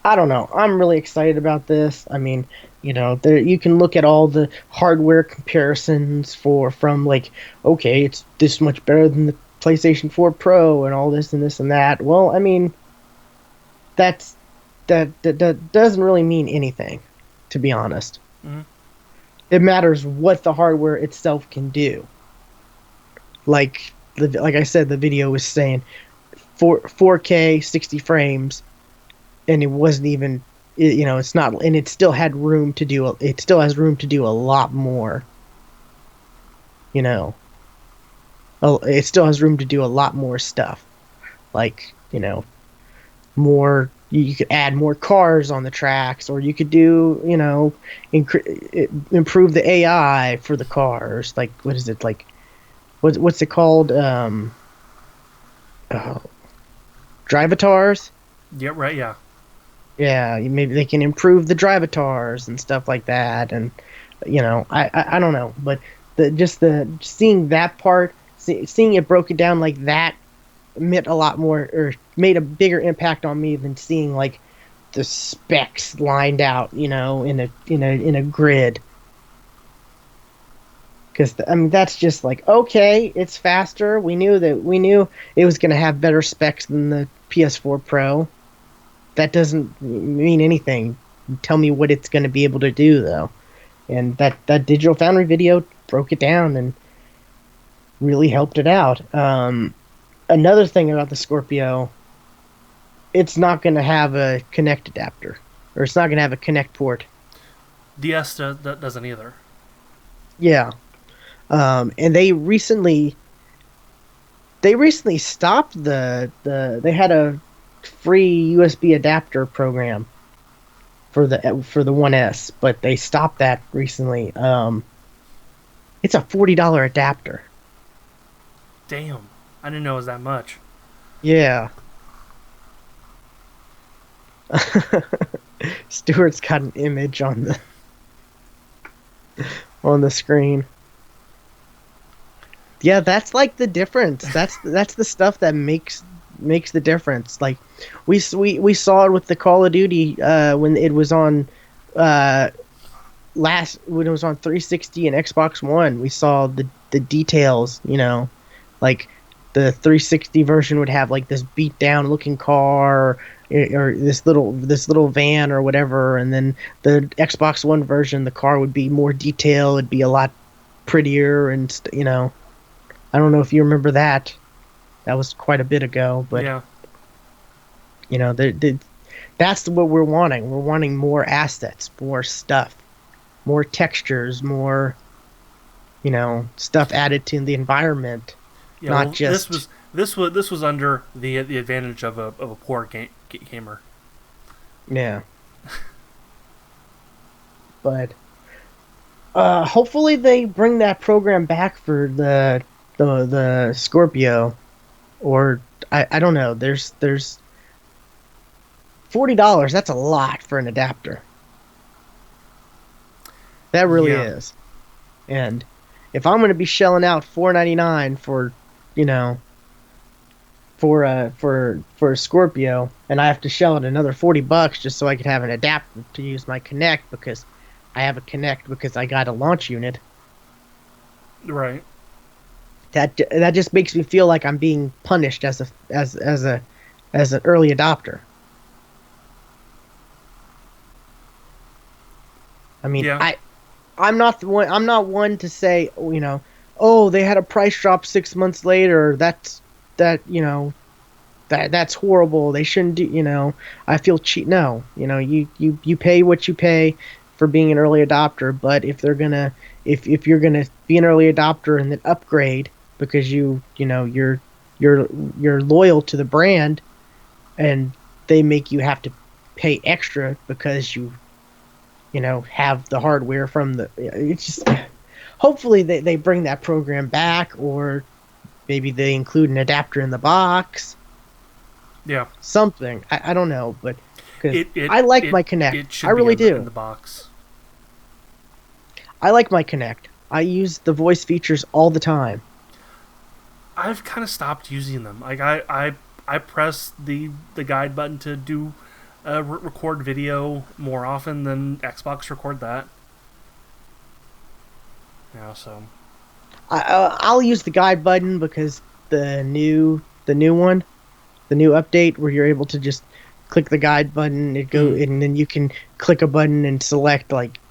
B: I don't know. I'm really excited about this. I mean, there you can look at all the hardware comparisons from like, okay, it's this much better than the PlayStation 4 Pro and all this and this and that. Well, I mean, that's that doesn't really mean anything, to be honest.
A: Mm-hmm.
B: It matters what the hardware itself can do. Like I said, the video was saying 4K 60 frames, and it wasn't even it's not, and it still has room to do a lot more. You know, it still has room to do a lot more stuff. Like more. You could add more cars on the tracks, or you could do improve the AI for the cars. Like what is it like? What's it called? Oh, Drivatars.
A: Yeah, right, yeah.
B: Yeah, maybe they can improve the Drivatars and stuff like that. And I don't know, but the seeing that part, seeing it broken down like that meant a lot more, or made a bigger impact on me than seeing like the specs lined out, in a grid. Because I mean, that's just like, okay, it's faster. We knew it was going to have better specs than the PS4 Pro. That doesn't mean anything. Tell me what it's going to be able to do, though. And that Digital Foundry video broke it down and really helped it out. Another thing about the Scorpio, it's not going to have a Connect adapter, or it's not going to have a Connect port.
A: DS doesn't either.
B: Yeah. And they recently stopped they had a free USB adapter program for the 1S, but they stopped that recently. It's a $40 adapter.
A: Damn. I didn't know it was that much.
B: Yeah. Stuart's got an image on the screen. Yeah, that's like the difference. That's the stuff that makes the difference. Like we saw it with the Call of Duty when it was on uh when it was on 360 and Xbox One. We saw the details, like the 360 version would have like this beat down looking car or this little van or whatever, and then the Xbox One version, the car would be more detailed, it'd be a lot prettier and. I don't know if you remember that. That was quite a bit ago, but
A: Yeah.
B: that's what we're wanting. We're wanting more assets, more stuff, more textures, more stuff added to the environment,
A: Yeah.
B: not
A: Well,
B: just
A: this was under the advantage of a poor gamer.
B: yeah. But hopefully they bring that program back for the Scorpio, or I don't know. There's $40. That's a lot for an adapter. That really
A: Yeah.
B: is. And if I'm going to be shelling out $4.99 for, you know, for a Scorpio, and I have to shell out another $40 just so I could have an adapter to use my Kinect because I have a Kinect because I got a launch unit.
A: Right.
B: That just makes me feel like I'm being punished as an early adopter. I mean,
A: Yeah.
B: I'm not the one. I'm not one to say, oh, they had a price drop 6 months later. That's horrible. They shouldn't do. I feel cheap. No, you pay what you pay for being an early adopter. But if you're gonna be an early adopter and then upgrade because you're loyal to the brand, and they make you have to pay extra because you have the hardware from it's just hopefully they bring that program back, or maybe they include an adapter in the box,
A: Yeah.
B: something. I don't know, but because
A: It it
B: I like
A: it
B: my Kinect.
A: it
B: I
A: should be
B: really
A: in
B: do.
A: the box.
B: I like my Kinect. I use the voice features all the time.
A: I've kind of stopped using them. Like I press the guide button to do record video more often than Xbox record that. Yeah, so
B: I'll use the guide button because the new one, the new update where you're able to just click the guide button, and then you can click a button and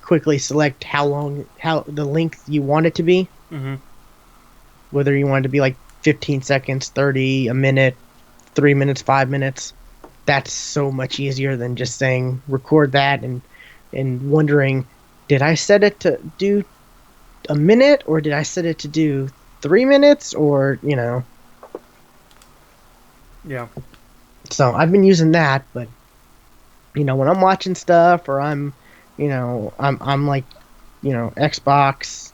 B: quickly select how the length you want it to be,
A: mm-hmm.
B: whether you want it to be like 15 seconds, 30, a minute, 3 minutes, 5 minutes. That's so much easier than just saying record that and wondering, did I set it to do a minute or did I set it to do 3 minutes, or
A: Yeah.
B: so I've been using that. But when I'm watching stuff, or I'm like, Xbox,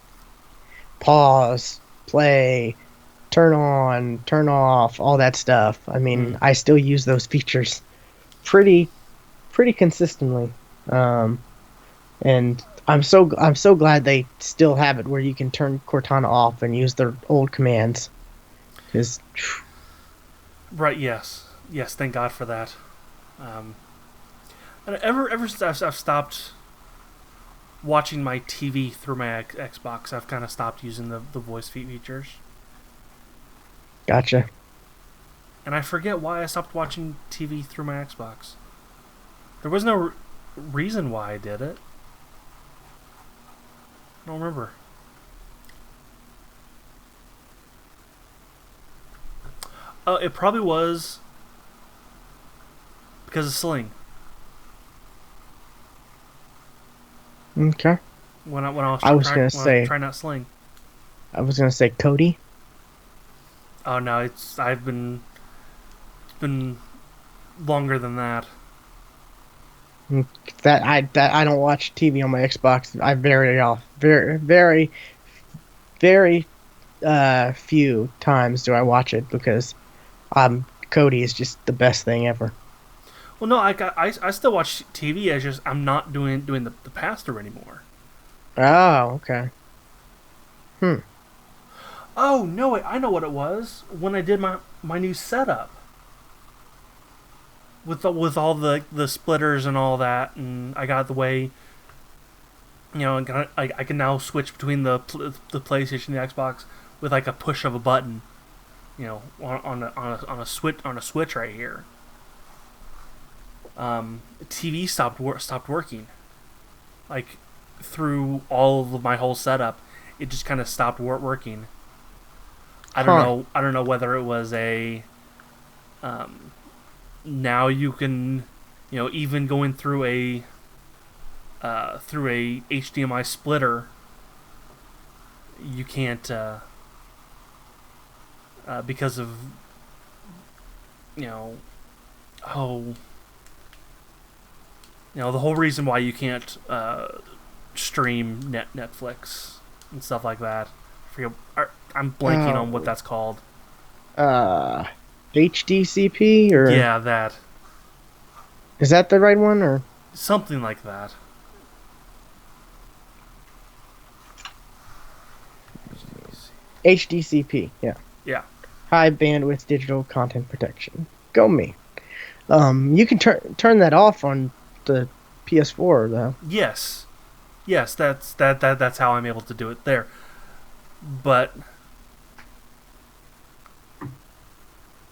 B: pause, play, turn on, turn off, all that stuff. I mean,
A: Mm.
B: I still use those features pretty pretty consistently. Um, and I'm so glad they still have it where you can turn Cortana off and use their old commands. Because
A: Right. Yes. Yes. Thank God for that. Um, and ever since I've stopped watching my TV through my Xbox, I've kind of stopped using the voice features.
B: gotcha.
A: And I forget why I stopped watching TV through my Xbox. There was no reason why I did it. I don't remember. It probably was because of Sling.
B: Okay.
A: When I was
B: I was gonna say
A: trying out Sling.
B: I was gonna say Cody.
A: Oh no, it's been longer than that.
B: Mm, that I don't watch TV on my Xbox. I very few times do I watch it because Cody is just the best thing ever.
A: Well, no, I still watch TV. I just I'm not doing the pass through anymore.
B: Oh, okay. Hmm.
A: Oh no, wait, I know what it was when I did my new setup with all the splitters and all that, and I got the way. I can now switch between the PlayStation and the Xbox with like a push of a button. On a switch right here. TV stopped working. Like through all of my whole setup, it just kind of stopped working.
B: Huh.
A: I don't know whether it was a um, now you can even going through a HDMI splitter you can't because of you know oh the whole reason why you can't stream Netflix and stuff like that. I'm blanking on what
B: Oh.
A: that's called.
B: Uh, HDCP, or
A: Yeah, that
B: is that the right one, or
A: something like that.
B: HDCP? Yeah.
A: Yeah.
B: High bandwidth digital content protection. Go me. You can turn that off on the PS4 though.
A: Yes. Yes, that's how I'm able to do it there. But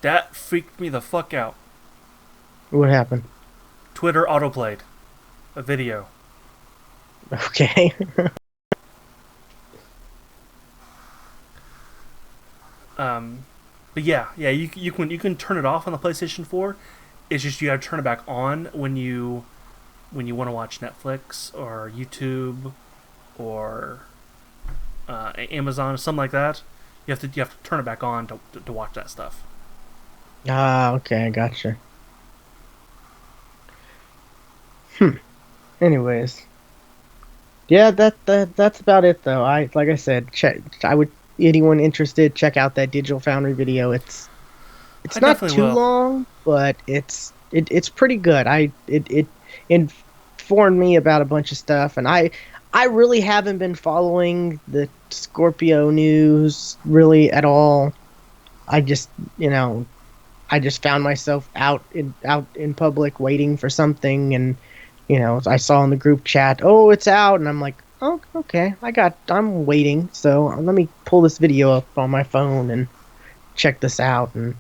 A: that freaked me the fuck out.
B: What happened?
A: Twitter autoplayed a video.
B: Okay.
A: Um, but yeah, you can turn it off on the PlayStation 4. It's just you have to turn it back on when you want to watch Netflix or YouTube or Amazon or something like that. You have to turn it back on to watch that stuff.
B: Ah, okay, I gotcha. Hmm. Anyways, yeah, that's about it though. I like I said, check. I would anyone interested check out that Digital Foundry video. It's
A: I
B: not
A: definitely
B: too
A: will.
B: long, but it's pretty good. It informed me about a bunch of stuff, and I really haven't been following the Scorpio news really at all. I just you know I just found myself out in public waiting for something, and I saw in the group chat, oh, it's out, and I'm like, oh, okay, I'm waiting, so let me pull this video up on my phone and check this out, and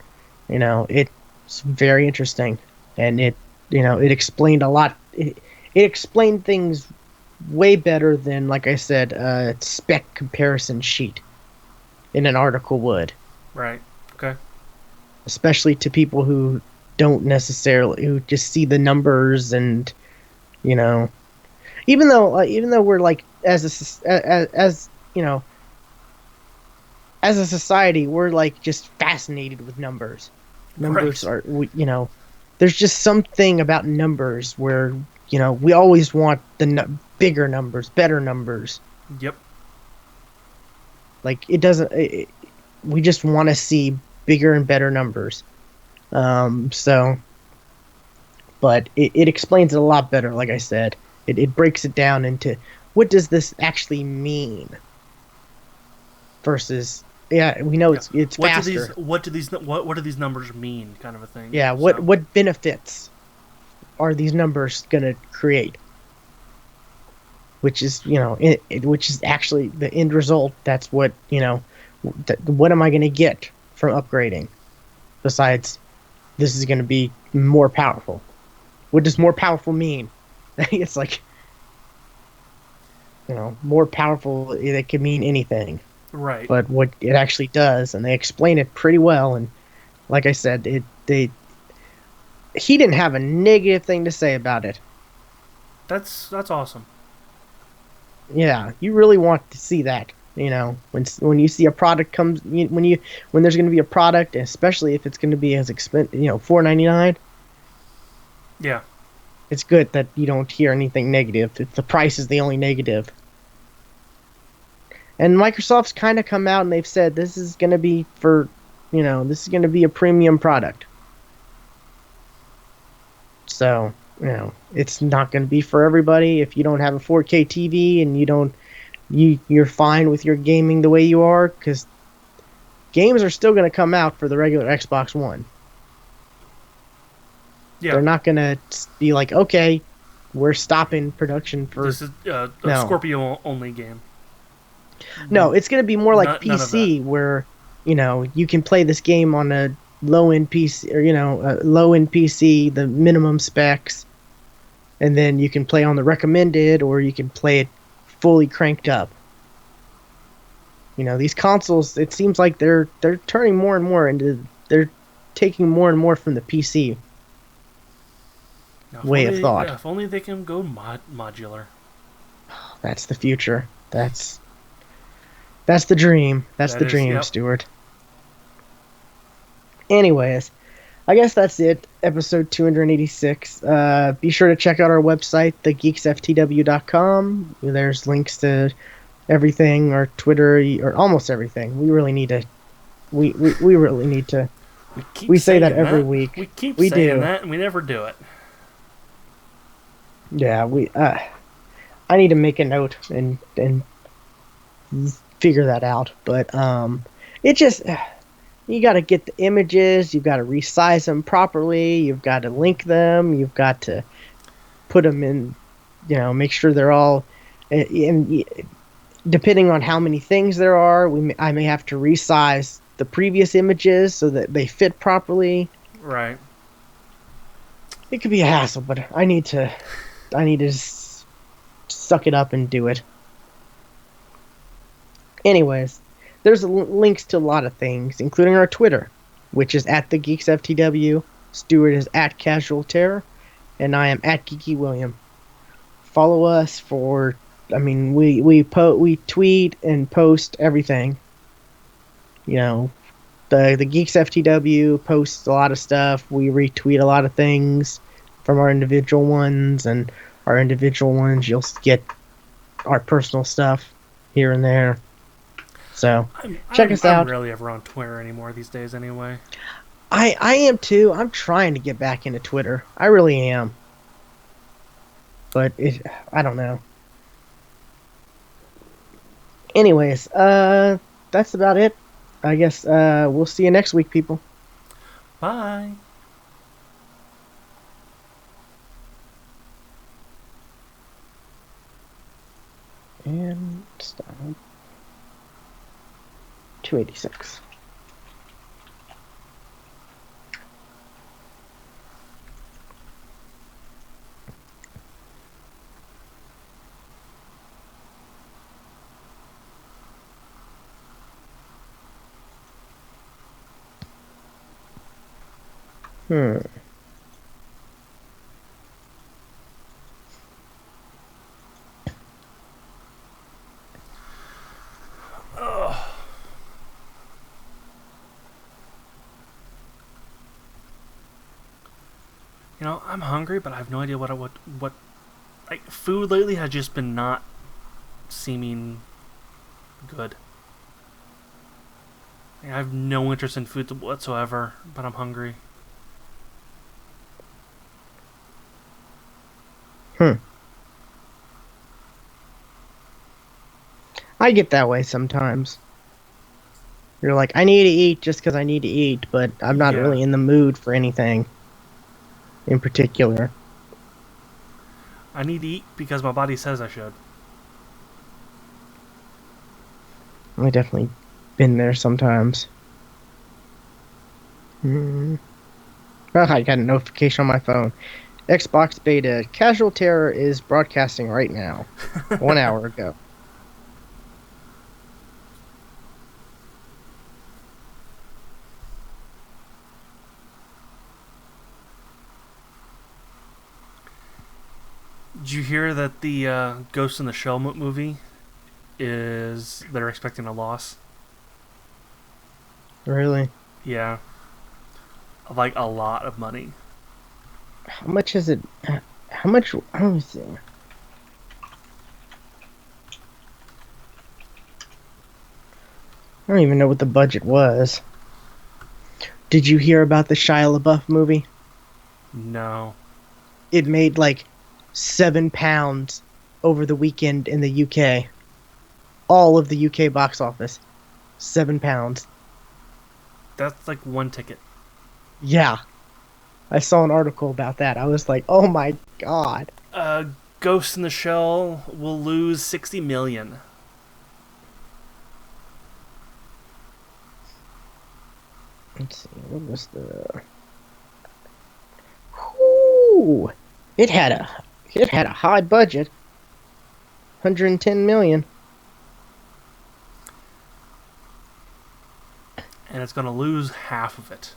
B: it's very interesting, and it explained a lot. It explained things way better than, like I said, a spec comparison sheet in an article would,
A: Right. Okay.
B: especially to people who don't necessarily who just see the numbers, and you know even though we're like as as a society, we're like just fascinated with numbers. Numbers
A: Right.
B: are there's just something about numbers where we always want the bigger numbers, better numbers.
A: Yep.
B: Like it doesn't we just want to see bigger and better numbers. So but it explains it a lot better. Like I said, it breaks it down into what does this actually mean versus, yeah, we know
A: Yeah.
B: it's faster.
A: What do these numbers mean? Kind of a thing.
B: Yeah,
A: So
B: what benefits are these numbers going to create? Which is which is actually the end result. That's what what am I going to get from upgrading? Besides, this is going to be more powerful. What does more powerful mean? It's like more powerful. It can mean anything,
A: right.
B: but what it actually does, and they explain it pretty well. And like I said, he didn't have a negative thing to say about it.
A: That's awesome.
B: Yeah, you really want to see that. You know, when you see a product comes, when there's going to be a product, especially if it's going to be as expensive, $4.99,
A: Yeah.
B: it's good that you don't hear anything negative. If the price is the only negative. And Microsoft's kind of come out and they've said this is going to be this is going to be a premium product. So, it's not going to be for everybody. If you don't have a 4K TV and you're fine with your gaming the way you are, because games are still going to come out for the regular Xbox One.
A: Yeah.
B: They're not going to be like, okay, we're stopping production for.
A: This is a
B: No.
A: Scorpio only game.
B: No, it's going to be more like
A: None of
B: PC, where you can play this game on a low end PC, or a low end PC, the minimum specs, and then you can play on the recommended, or you can play it fully cranked up. These consoles, it seems like they're turning more and more they're taking more and more from the PC way of thought.
A: If only they can go modular.
B: That's the future. That's the dream. That's the dream,
A: yep.
B: Stuart. Anyways, I guess that's it. Episode 286. Be sure to check out our website, thegeeksftw.com. There's links to everything, or Twitter, or almost everything. We really need to. We really need to. We say that every week.
A: We keep saying that, and we never do it.
B: Yeah, I need to make a note and figure that out. But it just, you got to get the images. You've got to resize them properly. You've got to link them. You've got to put them in. Make sure they're all. And depending on how many things there are, I may have to resize the previous images so that they fit properly.
A: Right.
B: It could be a hassle, but I need to suck it up and do it. Anyways, there's links to a lot of things, including our Twitter, which is at the GeeksFTW. Stuart is at Casual Terror, and I am at Geeky William. Follow us for. We tweet and post everything. The GeeksFTW posts a lot of stuff. We retweet a lot of things from our individual ones, and our individual ones you'll get our personal stuff here and there. So check us out.
A: I'm rarely ever on Twitter anymore these days anyway.
B: I am too. I'm trying to get back into Twitter. I really am. But I don't know. Anyways, that's about it. I guess we'll see you next week, people.
A: Bye.
B: And stop. 286. Hmm.
A: I'm hungry, but I have no idea what like food lately has just been not seeming good. I have no interest in food whatsoever, but I'm hungry.
B: I get that way sometimes. You're like, I need to eat just because I need to eat, but I'm not really in the mood for anything in particular.
A: I need to eat because my body says I should.
B: I definitely been there sometimes. Oh, I got a notification on my phone. Xbox beta. Casual Terror is broadcasting right now. 1 hour ago.
A: Did you hear that the Ghost in the Shell movie is they're expecting a loss.
B: Really?
A: Yeah. Like a lot of money.
B: How much is it? How much? Let me see. I don't even know what the budget was. Did you hear about the Shia LaBeouf movie?
A: No.
B: It made like £7 over the weekend in the UK. All of the UK box office. £7.
A: That's like one ticket.
B: Yeah. I saw an article about that. I was like, oh my god.
A: Ghost in the Shell will lose 60 million.
B: Let's see, what was the... Ooh, it had a high budget. 110 million.
A: And it's going to lose half of it.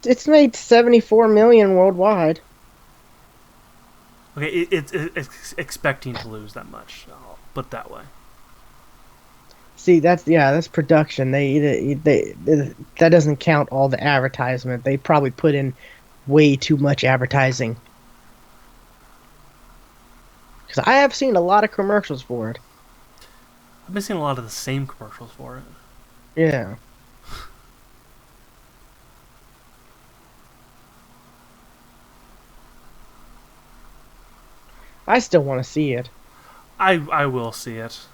B: It's made 74 million worldwide.
A: Okay, it's expecting to lose that much. I'll put it that way.
B: See, that's production. They that doesn't count all the advertisement. They probably put in way too much advertising. Because I have seen a lot of commercials for it.
A: I've been seeing a lot of the same commercials for it.
B: Yeah. I still want to see it.
A: I will see it.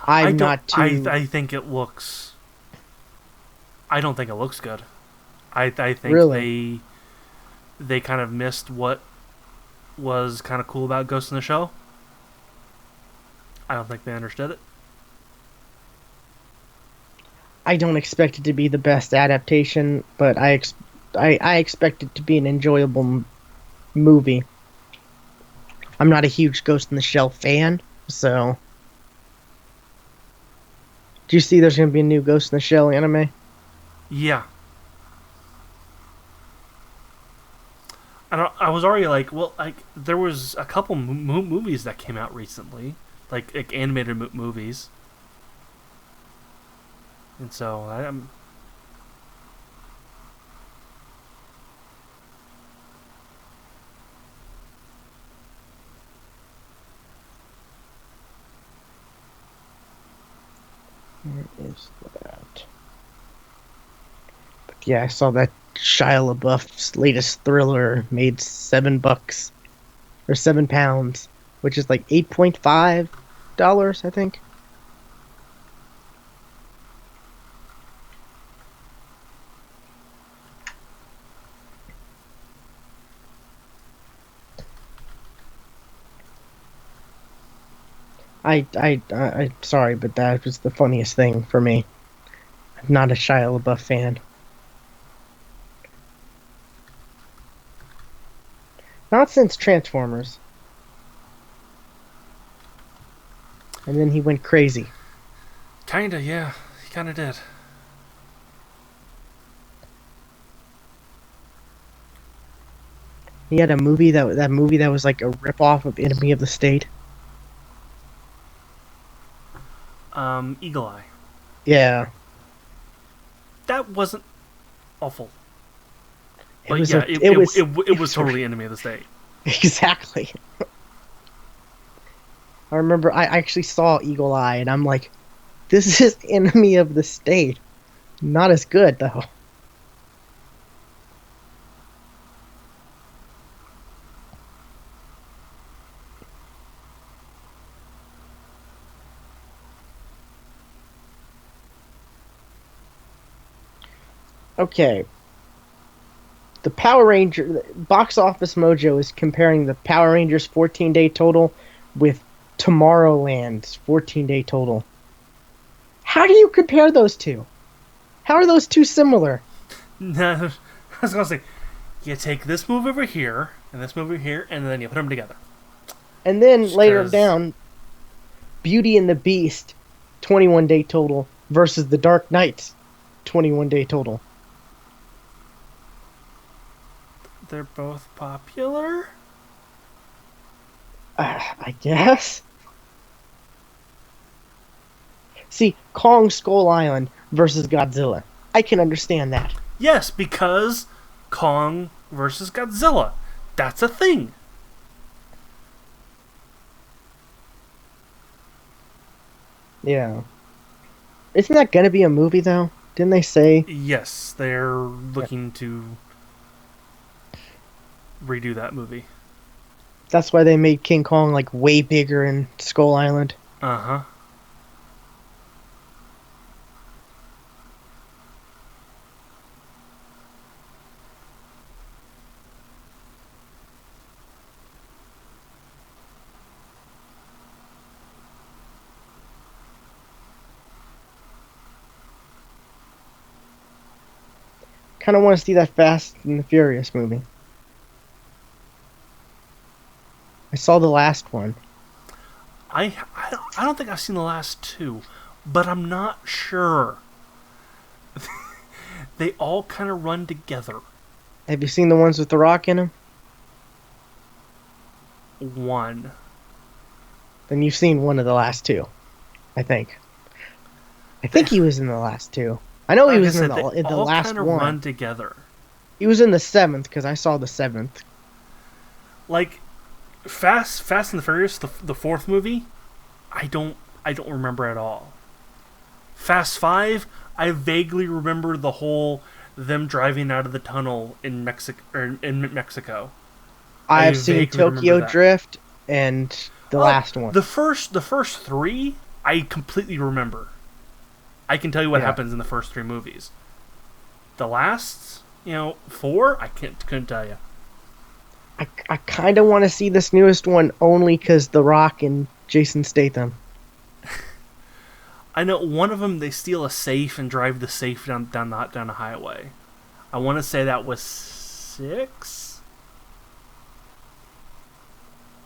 B: I'm not too...
A: I think it looks... I don't think it looks good. I think
B: Really?
A: they kind of missed what was kind of cool about Ghost in the Shell. I don't think they understood it.
B: I don't expect it to be the best adaptation, but I expect it to be an enjoyable movie. I'm not a huge Ghost in the Shell fan, so... Do you see there's going to be a new Ghost in the Shell anime?
A: Yeah. I was already like, well, like there was a couple movies that came out recently, like animated movies, and so I'm.
B: Where is that? But yeah, I saw that Shia LaBeouf's latest thriller made $7 or £7, which is like $8.5, I think. I sorry, but that was the funniest thing for me. I'm not a Shia LaBeouf fan. Not since Transformers. And then he went crazy.
A: Kinda, yeah, he kinda did.
B: He had a movie that was like a ripoff of Enemy of the State.
A: Eagle Eye.
B: Yeah.
A: That wasn't awful.
B: It
A: But
B: was
A: yeah, it was
B: was
A: totally Enemy of the State.
B: Exactly. I remember I actually saw Eagle Eye and I'm like, this is Enemy of the State. Not as good though. Okay. The Power Ranger Box Office Mojo is comparing the Power Rangers 14-day total with Tomorrowland's 14-day total. How do you compare those two? How are those two similar?
A: No, I was gonna say, you take this move over here and this move over here, and then you put them together.
B: And then
A: Just
B: later
A: 'cause-
B: down, Beauty and the Beast 21-day total versus The Dark Knight's 21-day total.
A: They're both popular.
B: I guess. See, Kong Skull Island versus Godzilla. I can understand that.
A: Yes, because Kong versus Godzilla. That's a thing.
B: Yeah. Isn't that gonna be a movie though? Didn't they say?
A: Yes, they're
B: Yeah.
A: looking to redo that movie.
B: That's why they made King Kong like way bigger in Skull Island.
A: Uh huh.
B: Kind of want to see that Fast and the Furious movie. I saw the last one.
A: I don't think I've seen the last two, but I'm not sure. They all kind of run together.
B: Have you seen the ones with The Rock in them?
A: One.
B: Then you've seen one of the last two, I think. I think he was in the last two. I know he
A: Like I
B: was
A: said,
B: in the
A: all
B: last
A: kind of
B: one.
A: run together.
B: He was in the seventh because I saw the seventh.
A: Like Fast and the Furious, the fourth movie, I don't remember at all. Fast 5, I vaguely remember the whole them driving out of the tunnel in Mexico.
B: I've seen
A: vaguely remember
B: Tokyo
A: that.
B: Drift and the last one.
A: The first three, I completely remember. I can tell you what
B: Yeah.
A: happens in the first three movies. The last, four, couldn't tell you.
B: I kind of want to see this newest one only because The Rock and Jason Statham.
A: I know one of them, they steal a safe and drive the safe down the highway. I want to say that was 6.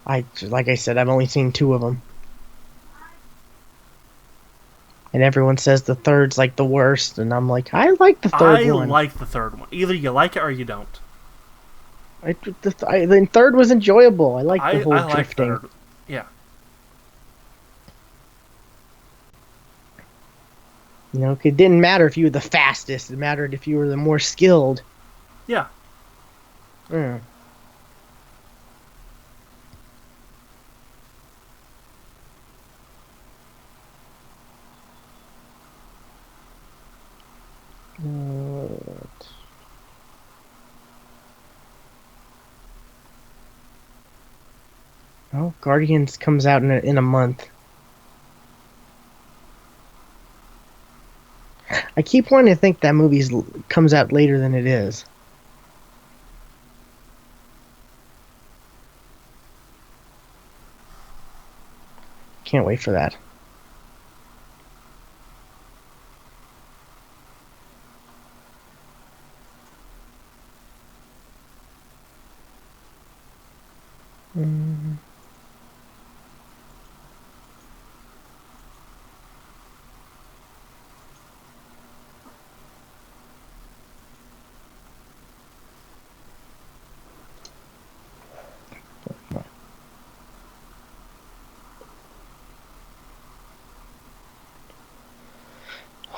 B: Like I said, I've only seen two of them. And everyone says the third's like the worst, and I'm like, I like the third
A: I
B: one.
A: like the third one. Either you like it or you don't.
B: The third was enjoyable. I like the whole
A: I like
B: drifting.
A: third. Yeah.
B: You know, it didn't matter if you were the fastest. It mattered if you were the more skilled.
A: Yeah.
B: Mm. Oh, Guardians comes out in a month. I keep wanting to think that movie comes out later than it is. Can't wait for that. Mm.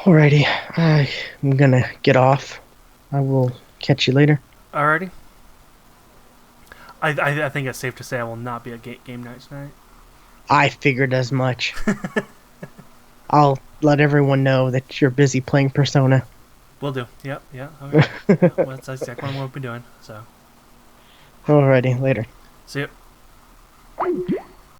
B: Alrighty, I'm gonna get off. I will catch you later.
A: Alrighty. I think it's safe to say I will not be at game night tonight.
B: I figured as much. I'll let everyone know that you're busy playing Persona.
A: Will do. Yep. Yeah. Okay. Well, that's exactly what we'll be doing. So.
B: Alrighty, later.
A: See ya.